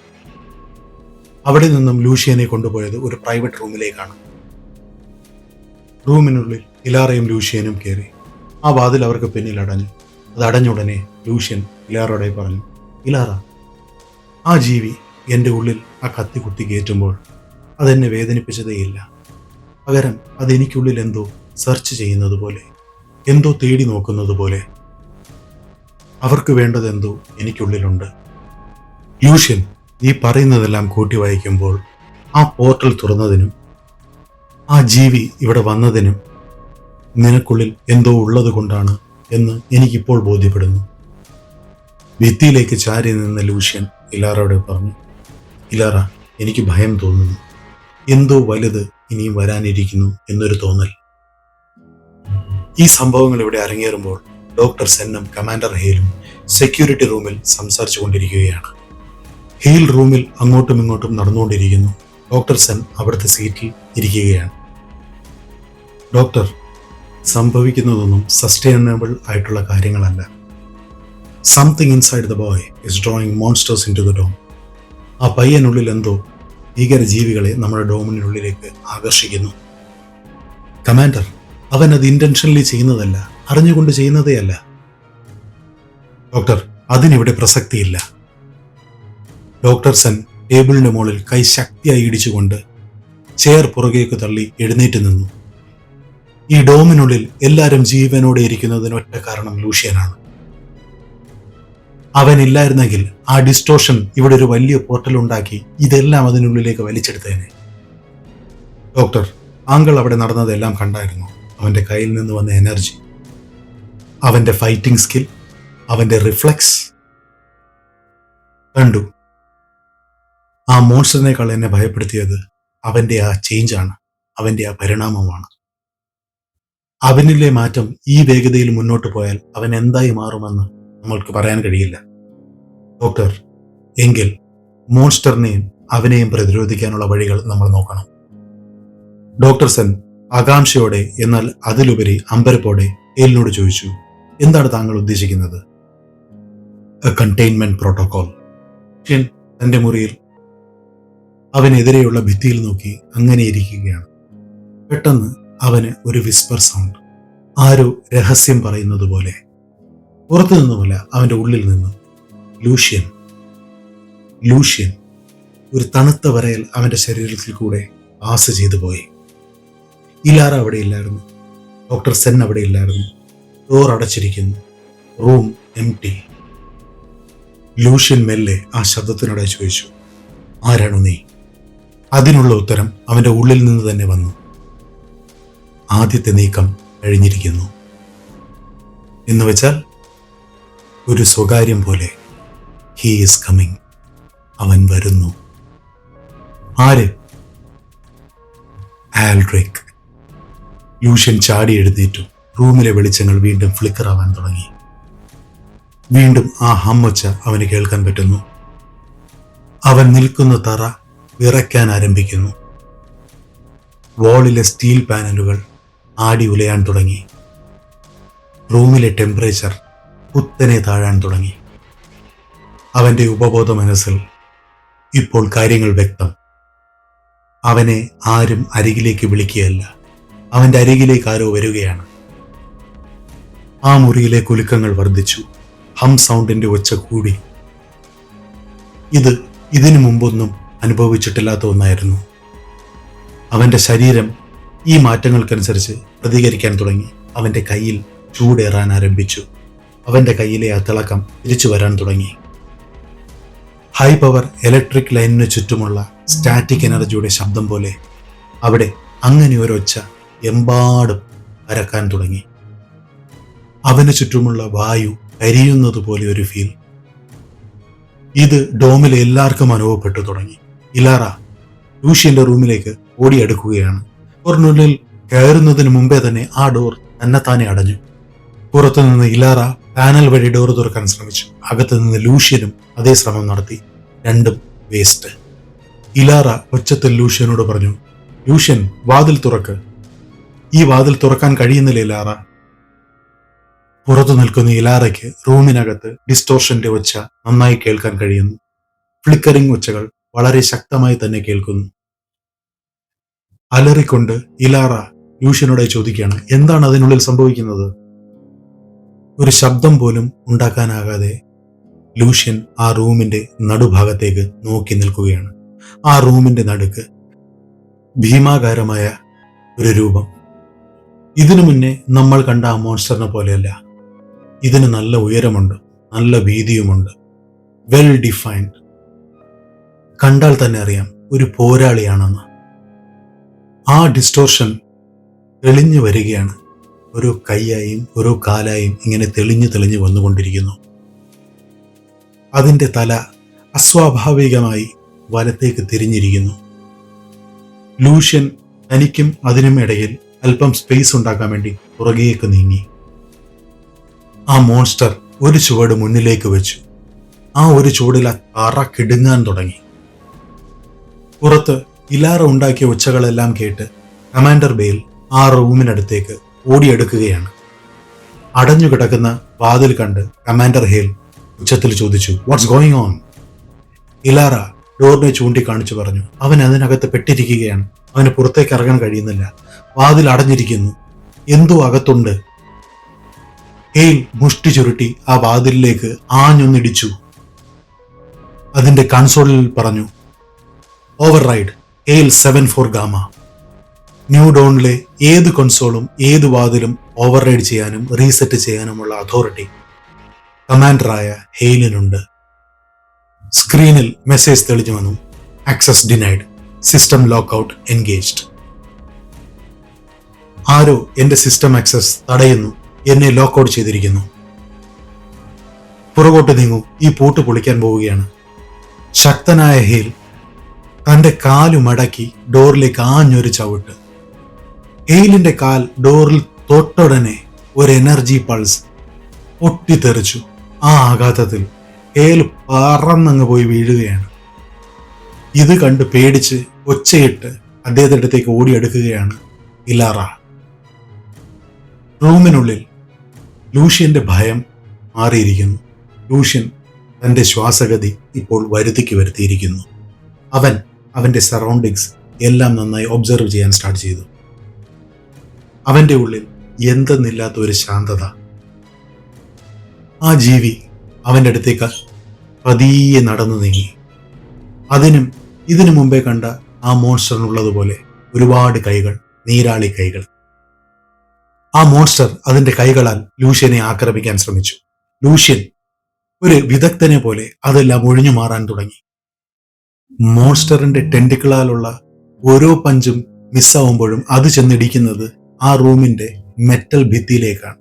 അവിടെ നിന്നും ലൂഷ്യനെ കൊണ്ടുപോയത് ഒരു പ്രൈവറ്റ് റൂമിലേക്കാണ്. റൂമിനുള്ളിൽ ഇലാറയും ലൂഷ്യനും കയറി. ആ വാതിൽ അവർക്ക് പിന്നിൽ അടഞ്ഞു. അത് അടഞ്ഞുടനെ ലൂഷ്യൻ ഇലാറോടെ പറഞ്ഞു, ഇലാറ, ആ ജീവി എൻ്റെ ഉള്ളിൽ ആ കത്തി കുത്തി കയറ്റുമ്പോൾ അതെന്നെ വേദനിപ്പിച്ചതേയില്ല. പകരം അതെനിക്കുള്ളിൽ എന്തോ സെർച്ച് ചെയ്യുന്നത് പോലെ, എന്തോ തേടി നോക്കുന്നത് പോലെ. അവർക്ക് വേണ്ടതെന്തോ എനിക്കുള്ളിലുണ്ട്. ലൂഷ്യൻ, നീ പറയുന്നതെല്ലാം കൂട്ടി വായിക്കുമ്പോൾ ആ പോർട്ടൽ തുറന്നതിനും ആ ജീവി ഇവിടെ വന്നതിനും നിനക്കുള്ളിൽ എന്തോ ഉള്ളത് കൊണ്ടാണ് എന്ന് എനിക്കിപ്പോൾ ബോധ്യപ്പെടുന്നു. ഭിത്തിയിലേക്ക് ചാരി നിന്ന ലൂഷ്യൻ ഇലാറയോട് പറഞ്ഞു, ഇലാറ, എനിക്ക് ഭയം തോന്നുന്നു. എന്തോ വലുത് ഇനിയും വരാനിരിക്കുന്നു എന്നൊരു തോന്നൽ. ഈ സംഭവങ്ങൾ ഇവിടെ അരങ്ങേറുമ്പോൾ ഡോക്ടർ സെന്നും കമാൻഡർ ഹെയിലും സെക്യൂരിറ്റി റൂമിൽ സംസാരിച്ചു കൊണ്ടിരിക്കുകയാണ്. ഹെയിൽ റൂമിൽ അങ്ങോട്ടും ഇങ്ങോട്ടും നടന്നുകൊണ്ടിരിക്കുന്നു. ഡോക്ടർ സെൻ അവിടുത്തെ സീറ്റിൽ ഇരിക്കുകയാണ്. ഡോക്ടർ, സംഭവിക്കുന്നതൊന്നും സസ്റ്റൈനബിൾ ആയിട്ടുള്ള കാര്യങ്ങളല്ല. Something inside the boy is drawing monsters into the dome. ആ പയ്യനുള്ളിൽ എന്തോ ഭീകരജീവികളെ നമ്മുടെ ഡോമിനുള്ളിലേക്ക് ആകർഷിക്കുന്നു. കമാൻഡർ, അവൻ അത് ഇന്റൻഷനലി ചെയ്യുന്നതല്ല, അറിഞ്ഞുകൊണ്ട് ചെയ്യുന്നതേ അല്ല. ഡോക്ടർ, അതിനിവിടെ പ്രസക്തിയില്ല. ഡോക്ടർ സെൻ ടേബിളിന്റെ മുകളിൽ കൈ ശക്തിയായി ഇടിച്ചുകൊണ്ട് ചെയർ പുറകേക്ക് തള്ളി എഴുന്നേറ്റ് നിന്നു. ഈ ഡോമിനുള്ളിൽ എല്ലാവരും ജീവനോടെ ഇരിക്കുന്നതിന് ഒറ്റ കാരണം ലൂഷ്യനാണ്. അവനില്ലായിരുന്നെങ്കിൽ ആ ഡിസ്റ്റോഷൻ ഇവിടെ ഒരു വലിയ പോർട്ടൽ ഉണ്ടാക്കി ഇതെല്ലാം അതിനുള്ളിലേക്ക് വലിച്ചെടുത്തേനെ. ഡോക്ടർ, താങ്കൾ അവിടെ നടന്നതെല്ലാം കണ്ടായിരുന്നു. അവന്റെ കയ്യിൽ നിന്ന് വന്ന എനർജി, അവന്റെ ഫൈറ്റിംഗ് സ്കിൽ, അവന്റെ റിഫ്ലെക്സ് കണ്ടു. ആ മോൺസ്റ്ററിനേക്കാൾ എന്നെ ഭയപ്പെടുത്തിയത് അവന്റെ ആ ചേഞ്ചാണ്, അവന്റെ ആ പരിണാമമാണ്. അവനിലെ മാറ്റം ഈ വേഗതയിൽ മുന്നോട്ട് പോയാൽ അവൻ എന്തായി മാറുമെന്ന് നമ്മൾക്ക് പറയാൻ കഴിയില്ല. ഡോക്ടർ, എങ്കിൽ മോൺസ്റ്ററിനെയും അവനെയും പ്രതിരോധിക്കാനുള്ള വഴികൾ നമ്മൾ നോക്കണം. ഡോക്ടർ സെൻ ആകാംക്ഷയോടെ, എന്നാൽ അതിലുപരി അമ്പരപ്പോടെ ഹെയിലിനോട് ചോദിച്ചു, എന്താണ് താങ്കൾ ഉദ്ദേശിക്കുന്നത്? A containment protocol. തന്റെ മുറിയിൽ അവനെതിരെയുള്ള ഭിത്തിയിൽ നോക്കി അങ്ങനെ ഇരിക്കുകയാണ്. പെട്ടെന്ന് അവന് ഒരു വിസ്പർ സൗണ്ട്, ആരോ രഹസ്യം പറയുന്നത് പോലെ. പുറത്തു നിന്നുമല്ല, അവന്റെ ഉള്ളിൽ നിന്ന്. Lucian, Lucian. ഒരു തണുത്ത വരയൽ അവന്റെ ശരീരത്തിൽ കൂടെ പാസ് ചെയ്തു പോയി. ഇലാറ അവിടെ ഇല്ലായിരുന്നു. ഡോക്ടർ സെൻ അവിടെ ഇല്ലായിരുന്നു. ഡോർ അടച്ചിരിക്കുന്നു. Room empty. ലൂഷ്യൻ മെല്ലെ ആ ശബ്ദത്തിനോടെ ചോദിച്ചു, ആരാണു നീ? അതിനുള്ള ഉത്തരം അവന്റെ ഉള്ളിൽ നിന്ന് തന്നെ വന്നു. ആദ്യത്തെ നീക്കം കഴിഞ്ഞിരിക്കുന്നു. എന്നുവെച്ചാൽ ഒരു സ്വകാര്യം പോലെ, ഹീ ഈസ് കമ്മിങ്. അവൻ വരുന്നു. ആര്? ആൽഡ്രിക്. ലൂഷ്യൻ ചാടി എഴുന്നേറ്റു. റൂമിലെ വെളിച്ചങ്ങൾ വീണ്ടും ഫ്ലിക്കർ ആവാൻ തുടങ്ങി. വീണ്ടും ആ ഹമ്മൊച്ച അവന് കേൾക്കാൻ പറ്റുന്നു. അവൻ നിൽക്കുന്ന തറ വിറയ്ക്കാൻ ആരംഭിക്കുന്നു. വാളിലെ സ്റ്റീൽ പാനലുകൾ ആടി ഉലയാൻ തുടങ്ങി. റൂമിലെ ടെമ്പറേച്ചർ കുത്തനെ താഴാൻ തുടങ്ങി. അവന്റെ ഉപബോധ മനസ്സിൽ ഇപ്പോൾ കാര്യങ്ങൾ വ്യക്തം. അവനെ ആരും അരികിലേക്ക് വിളിക്കുകയല്ല, അവന്റെ അരികിലേക്ക് ആരോ വരികയാണ്. ആ മുറിയിലെ കുലുക്കങ്ങൾ വർദ്ധിച്ചു. ഹം സൗണ്ടിന്റെ ഒച്ച കൂടി. ഇതിനു മുമ്പൊന്നും അനുഭവിച്ചിട്ടില്ലാത്ത ഒന്നായിരുന്നു. അവന്റെ ശരീരം ഈ മാറ്റങ്ങൾക്കനുസരിച്ച് പ്രതികരിക്കാൻ തുടങ്ങി. അവന്റെ കയ്യിൽ ചൂടേറാൻ ആരംഭിച്ചു. അവന്റെ കയ്യിലെ ആ തിളക്കം തിരിച്ചു വരാൻ തുടങ്ങി. ഹൈ പവർ ഇലക്ട്രിക് ലൈനിന് ചുറ്റുമുള്ള സ്റ്റാറ്റിക് എനർജിയുടെ ശബ്ദം പോലെ അവിടെ അങ്ങനെ ഒരൊച്ച എമ്പാടും പരക്കാൻ തുടങ്ങി. അവന് ചുറ്റുമുള്ള വായു കരിയുന്നത് പോലെ ഒരു ഫീൽ. ഇത് ഡോമിലെ എല്ലാവർക്കും അനുഭവപ്പെട്ടു തുടങ്ങി. ഇലാറ ലൂഷ്യന്റെ റൂമിലേക്ക് ഓടിയെടുക്കുകയാണ്. ഡോറിനുള്ളിൽ കയറുന്നതിന് മുമ്പേ തന്നെ ആ ഡോർ തന്നെത്താനെ അടഞ്ഞു. പുറത്തുനിന്ന് ഇലാറ പാനൽ വഴി ഡോർ തുറക്കാൻ ശ്രമിച്ചു. അകത്തു നിന്ന് ലൂഷ്യനും അതേ ശ്രമം നടത്തി. രണ്ടും വേസ്റ്റ്. ഇലാറ ഒച്ചത്തിൽ ലൂഷ്യനോട് പറഞ്ഞു, ലൂഷ്യൻ, വാതിൽ തുറക്ക്. ഈ വാതിൽ തുറക്കാൻ കഴിയുന്നില്ല ഇലാറ. പുറത്തു നിൽക്കുന്ന ഇലാറയ്ക്ക് റൂമിനകത്ത് ഡിസ്റ്റോർഷന്റെ ഒച്ച നന്നായി കേൾക്കാൻ കഴിയുന്നു. ഫ്ലിക്കറിംഗ് ഒച്ചകൾ വളരെ ശക്തമായി തന്നെ കേൾക്കുന്നു. അലറിക്കൊണ്ട് ഇലാറ ലൂഷ്യനോടെ ചോദിക്കുകയാണ്, എന്താണ് അതിനുള്ളിൽ സംഭവിക്കുന്നത്? ഒരു ശബ്ദം പോലും ഉണ്ടാക്കാനാകാതെ ലൂഷ്യൻ ആ റൂമിന്റെ നടുഭാഗത്തേക്ക് നോക്കി നിൽക്കുകയാണ്. ആ റൂമിന്റെ നടുക്ക് ഭീമാകാരമായ ഒരു രൂപം. ഇതിനു മുന്നേ നമ്മൾ കണ്ട ആ മോൺസ്റ്ററിനെ പോലെയല്ല. ഇതിന് നല്ല ഉയരമുണ്ട്, നല്ല വീതിയുമുണ്ട്, വെൽ ഡിഫൈൻഡ്. കണ്ടാൽ തന്നെ അറിയാം ഒരു പോരാളിയാണെന്ന്. ആ ഡിസ്റ്റോർഷൻ തെളിഞ്ഞു വരികയാണ്. ഓരോ കൈയായും ഓരോ കാലായും ഇങ്ങനെ തെളിഞ്ഞു തെളിഞ്ഞു വന്നുകൊണ്ടിരിക്കുന്നു. അതിന്റെ തല അസ്വാഭാവികമായി വലത്തേക്ക് തിരിഞ്ഞിരിക്കുന്നു. ലൂഷ്യൻ തനിക്കും അതിനും ഇടയിൽ അല്പം സ്പേസ് ഉണ്ടാക്കാൻ വേണ്ടി പുറകേക്ക് നീങ്ങി. ആ മോൺസ്റ്റർ ഒരു ചുവട് മുന്നിലേക്ക് വെച്ചു. ആ ഒരു ചുവടിൽ ആ തറ കിടുങ്ങാൻ തുടങ്ങി. പുറത്ത് ഇലാറ ഉണ്ടാക്കിയ ഒച്ചകളെല്ലാം കേട്ട് കമാൻഡർ ബേൽ ആ റൂമിനടുത്തേക്ക് ഓടിയെടുക്കുകയാണ്. അടഞ്ഞുകിടക്കുന്ന വാതിൽ കണ്ട് കമാൻഡർ ഹേൽ ഉച്ചത്തിൽ ചോദിച്ചു, വാട്ട്സ് ഗോയിങ് ഓൺ? ഇലാറ ഡോറിനെ ചൂണ്ടിക്കാണിച്ചു പറഞ്ഞു, അവൻ അതിനകത്ത് പെട്ടിരിക്കുകയാണ്. അവന് പുറത്തേക്ക് ഇറങ്ങാൻ കഴിയുന്നില്ല. വാതിൽ അടഞ്ഞിരിക്കുന്നു. എന്തോ അകത്തുണ്ട്. ഹേൽ മുഷ്ടി ചുരുട്ടി ആ വാതിലിലേക്ക് ആഞ്ഞൊന്നിടിച്ചു. അതിന്റെ കൺസോളിൽ പറഞ്ഞു, override Hale 74 gamma. New ഡോണിലെ ഏത് കൺസോളും ഏത് വാതിലും ഓവർ റൈഡ് ചെയ്യാനും റീസെറ്റ് ചെയ്യാനുമുള്ള അതോറിറ്റി കമാൻഡറായ ഹെയിലിനുണ്ട്. സ്ക്രീനിൽ മെസ്സേജ് തെളിഞ്ഞു വന്നു, access denied, system lockout engaged. ആരോ എന്റെ സിസ്റ്റം ആക്സസ് തടയുന്നു, എന്നെ ലോക്ക്ഔട്ട് ചെയ്തിരിക്കുന്നു. പുറകോട്ട് നീങ്ങൂ, ഈ പൂട്ട് പൊളിക്കാൻ പോവുകയാണ്. ശക്തനായ ഹെയിൽ തന്റെ കാലു മടക്കി ഡോറിലേക്ക് ആഞ്ഞൊരു ചവിട്ട്. ഹെയിലിന്റെ കാൽ ഡോറിൽ തൊട്ടുടനെ ഒരു എനർജി പൾസ് പൊട്ടിത്തെറിച്ചു. ആ ആഘാതത്തിൽ ഹെയിൽ പറന്നങ്ങ് പോയി വീഴുകയാണ്. ഇത് കണ്ട് പേടിച്ച് ഒച്ചയിട്ട് അദ്ദേഹത്തിന്റെ അടുത്തേക്ക് ഓടിയെടുക്കുകയാണ് ഇലാറ. റൂമിനുള്ളിൽ ലൂഷ്യന്റെ ഭയം മാറിയിരിക്കുന്നു. ലൂഷ്യൻ തന്റെ ശ്വാസഗതി ഇപ്പോൾ വരുതിക്ക് വരുത്തിയിരിക്കുന്നു. അവന്റെ സറൗണ്ടിങ്സ് എല്ലാം നന്നായി ഒബ്സർവ് ചെയ്യാൻ സ്റ്റാർട്ട് ചെയ്തു. അവന്റെ ഉള്ളിൽ എന്തെന്നില്ലാത്ത ഒരു ശാന്തത. ആ ജീവി അവന്റെ അടുത്തേക്ക് പതിയെ നടന്നു നീങ്ങി. ഇതിനു മുമ്പേ കണ്ട ആ മോൺസ്റ്ററിനുള്ളതുപോലെ ഒരുപാട് കൈകൾ, നീരാളി കൈകൾ. ആ മോൺസ്റ്റർ അതിന്റെ കൈകളാൽ ലൂഷ്യനെ ആക്രമിക്കാൻ ശ്രമിച്ചു. ലൂഷ്യൻ ഒരു വിദഗ്ധനെ പോലെ അതെല്ലാം ഒഴിഞ്ഞു മാറാൻ തുടങ്ങി. മോൺസ്റ്ററിന്റെ ടെന്റിക്കിളാലുള്ള ഓരോ പഞ്ചും മിസ്സാവുമ്പോഴും അത് ചെന്നിടിക്കുന്നത് ആ റൂമിന്റെ മെറ്റൽ ഭിത്തിയിലേക്കാണ്.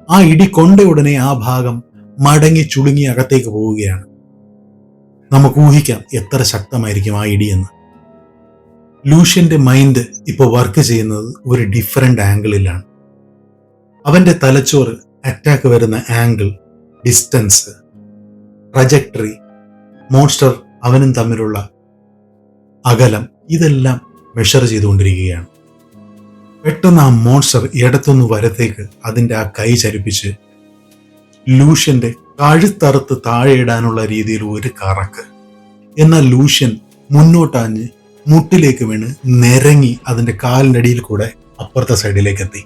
ആ ഇടി കൊണ്ട ഉടനെ ആ ഭാഗം മടങ്ങി ചുളുങ്ങി അകത്തേക്ക് പോവുകയാണ്. നമുക്ക് ഊഹിക്കാം എത്ര ശക്തമായിരിക്കും ആ ഇടിയെന്ന്. ലൂഷ്യന്റെ മൈൻഡ് ഇപ്പോൾ വർക്ക് ചെയ്യുന്നത് ഒരു ഡിഫറെന്റ് ആംഗിളിലാണ്. അവന്റെ തലച്ചോറ് അറ്റാക്ക് വരുന്ന ആംഗിൾ, ഡിസ്റ്റൻസ്, ട്രജക്ടറി, മോൺസ്റ്റർ അവനും തമ്മിലുള്ള അകലം, ഇതെല്ലാം മെഷർ ചെയ്തുകൊണ്ടിരിക്കുകയാണ്. പെട്ടെന്ന് ആ മോൺസ്റ്റർ ഇടത്തുനിന്ന് വലത്തേക്ക് അതിന്റെ ആ കൈ ചലിപ്പിച്ച് ലൂഷ്യന്റെ കഴുത്തറുത്ത് താഴെ ഇടാനുള്ള രീതിയിൽ ഒരു കറക്ക്. എന്നാൽ ലൂഷ്യൻ മുന്നോട്ടാഞ്ഞ് മുട്ടിലേക്ക് വീണ് നിരങ്ങി അതിന്റെ കാലിന്റെ അടിയിൽ കൂടെ അപ്പുറത്തെ സൈഡിലേക്ക് എത്തി.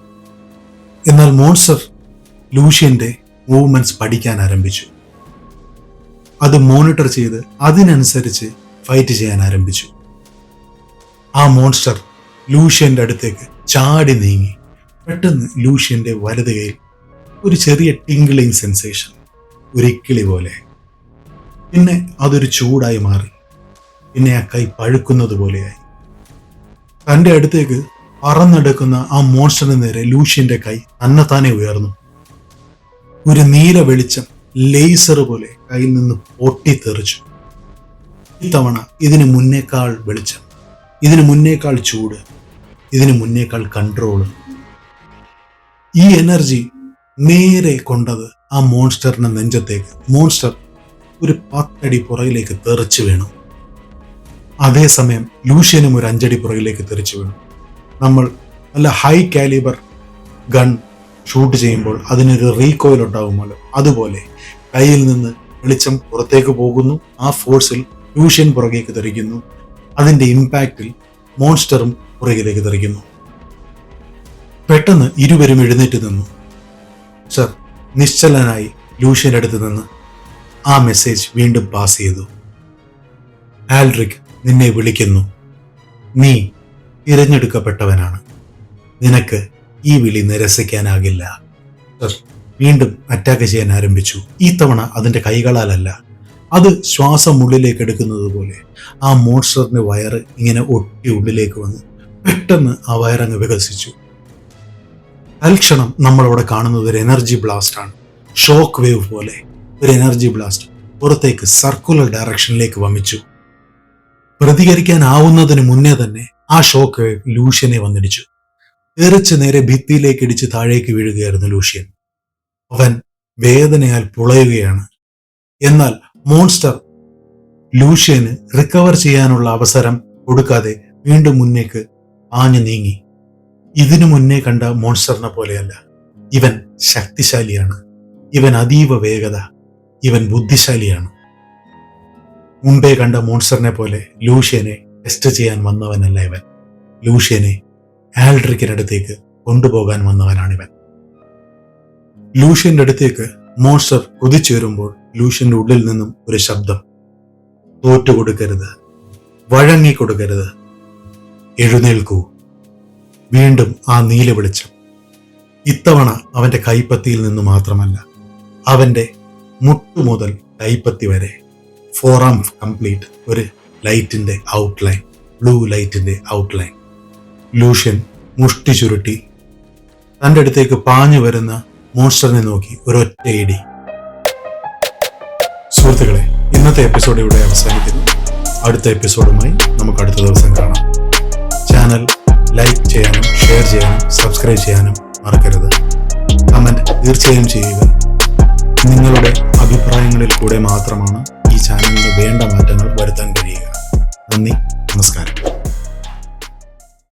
എന്നാൽ മോൺസ്റ്റർ ലൂഷ്യന്റെ മൂവ്മെന്റ്സ് പഠിക്കാൻ ആരംഭിച്ചു. അത് മോണിറ്റർ ചെയ്ത് അതിനനുസരിച്ച് ഫൈറ്റ് ചെയ്യാൻ ആരംഭിച്ചു. ആ മോൺസ്റ്റർ ലൂഷ്യന്റെ അടുത്തേക്ക് ചാടി നീങ്ങി. പെട്ടെന്ന് ലൂഷ്യന്റെ വലത് കൈയിൽ ഒരു ചെറിയ ടിംഗ്ലിംഗ് സെൻസേഷൻ, ഒരു ഇക്കിളി പോലെ. പിന്നെ അതൊരു ചൂടായി മാറി. പിന്നെ ആ കൈ പഴുക്കുന്നത് പോലെയായി. തന്റെ അടുത്തേക്ക് പറന്നെടുക്കുന്ന ആ മോൺസ്റ്ററിന് നേരെ ലൂഷ്യന്റെ കൈ തന്നെത്താനെ ഉയർന്നു. ഒരു നീല വെളിച്ചം ലേസർ പോലെ കയ്യിൽ നിന്ന് പൊട്ടിത്തെറിച്ചു. ഇത്തവണ ഇതിന് മുന്നേക്കാൾ വെളിച്ചം, ഇതിന് മുന്നേക്കാൾ ചൂട്, ഇതിന് മുന്നേക്കാൾ കൺട്രോള്. ഈ എനർജി നേരെ കൊണ്ടത് ആ മോൺസ്റ്ററിന്റെ നെഞ്ചത്തേക്ക്. മോൺസ്റ്റർ ഒരു 10 അടി പുറകിലേക്ക് തെറിച്ചു വീണു. അതേസമയം ലൂഷ്യനും ഒരു 5 അടി പുറകിലേക്ക് തെറിച്ചു വീണു. നമ്മൾ നല്ല ഹൈ കാലിബർ ഗൺ ഷൂട്ട് ചെയ്യുമ്പോൾ അതിനൊരു റീകോയിൽ ഉണ്ടാകുമല്ലോ, അതുപോലെ കയ്യിൽ നിന്ന് വെളിച്ചം പുറത്തേക്ക് പോകുന്നു. ആ ഫോഴ്സിൽ ലൂഷ്യൻ പുറകേക്ക് തെറിക്കുന്നു. അതിന്റെ ഇമ്പാക്റ്റിൽ മോൺസ്റ്ററും പുറകിലേക്ക് തെറിക്കുന്നു. പെട്ടെന്ന് ഇരുവരും എഴുന്നേറ്റ് നിന്നു. സർ നിശ്ചലനായി ലൂഷ്യന്റെ അടുത്ത് നിന്ന് ആ മെസ്സേജ് വീണ്ടും പാസ് ചെയ്തു. ആൽഡ്രിക് നിന്നെ വിളിക്കുന്നു. നീ തിരഞ്ഞെടുക്കപ്പെട്ടവനാണ്. നിനക്ക് ഈ വിളി നിരസിക്കാനാകില്ല. സർ വീണ്ടും അറ്റാക്ക് ചെയ്യാൻ ആരംഭിച്ചു. ഈ തവണ അതിന്റെ കൈകളാലല്ല, അത് ശ്വാസം ഉള്ളിലേക്ക് എടുക്കുന്നത് പോലെ. ആ മോൺസ്റ്ററിന്റെ വയറ് ഇങ്ങനെ ഒട്ടി ഉള്ളിലേക്ക് വന്ന് പെട്ടെന്ന് ആ വയറങ്ങ് വികസിച്ചു. തൽക്ഷണം നമ്മളവിടെ കാണുന്നത് ഒരു എനർജി ബ്ലാസ്റ്റ് ആണ്. ഷോക്ക് വേവ് പോലെ ഒരു എനർജി ബ്ലാസ്റ്റ് പുറത്തേക്ക് സർക്കുലർ ഡയറക്ഷനിലേക്ക് വമിച്ചു. പ്രതികരിക്കാനാവുന്നതിന് മുന്നേ തന്നെ ആ ഷോക്ക് വേവ് ലൂഷ്യനെ വന്നിടിച്ചു. തെറിച്ച് നേരെ ഭിത്തിയിലേക്ക് ഇടിച്ച് താഴേക്ക് വീഴുകയായിരുന്നു ലൂഷ്യൻ. അവൻ വേദനയാൽ പുളയുകയാണ്. എന്നാൽ മോൺസ്റ്റർ ലൂഷ്യന് റിക്കവർ ചെയ്യാനുള്ള അവസരം കൊടുക്കാതെ വീണ്ടും മുന്നേക്ക് ആഞ്ഞു നീങ്ങി. ഇതിനു മുന്നേ കണ്ട മോൺസ്റ്ററിനെ പോലെയല്ല. ഇവൻ ശക്തിശാലിയാണ്. ഇവൻ അതീവ വേഗത. ഇവൻ ബുദ്ധിശാലിയാണ്. മുമ്പേ കണ്ട മോൺസ്റ്ററിനെ പോലെ ലൂഷ്യനെ ടെസ്റ്റ് ചെയ്യാൻ വന്നവനല്ല ഇവൻ. ലൂഷ്യനെ ആൽഡ്രിക്കിനടുത്തേക്ക് കൊണ്ടുപോകാൻ വന്നവനാണിവൻ. ലൂഷ്യന്റെ അടുത്തേക്ക് മോൺസ്റ്റർ കുതിച്ചുയരുമ്പോൾ ലൂഷ്യന്റെ ഉള്ളിൽ നിന്നും ഒരു ശബ്ദം, തോറ്റുകൊടുക്കരുത്, വഴങ്ങിക്കൊടുക്കരുത്, എഴുന്നേൽക്കൂ. വീണ്ടും ആ നീല വെളിച്ചം. ഇത്തവണ അവന്റെ കൈപ്പത്തിയിൽ നിന്ന് മാത്രമല്ല, അവന്റെ മുട്ടുമുതൽ കൈപ്പത്തി വരെ ഫോറാം കംപ്ലീറ്റ് ഒരു ലൈറ്റിന്റെ ഔട്ട്ലൈൻ, ബ്ലൂ ലൈറ്റിന്റെ ഔട്ട്ലൈൻ. ലൂഷ്യൻ മുഷ്ടി ചുരുട്ടി തൻ്റെ അടുത്തേക്ക് പാഞ്ഞു വരുന്ന മോൺസ്റ്ററിനെ നോക്കി ഒരൊറ്റ ഇടി. സുഹൃത്തുക്കളെ, ഇന്നത്തെ എപ്പിസോഡ് ഇവിടെ അവസാനിക്കുന്നു. അടുത്ത എപ്പിസോഡുമായി നമുക്ക് അടുത്ത ദിവസം കാണാം. ചാനൽ ലൈക്ക് ചെയ്യാനും ഷെയർ ചെയ്യാനും സബ്സ്ക്രൈബ് ചെയ്യാനും മറക്കരുത്. കമന്റ് തീർച്ചയായും ചെയ്യുക. നിങ്ങളുടെ അഭിപ്രായങ്ങളിൽ കൂടെ മാത്രമാണ്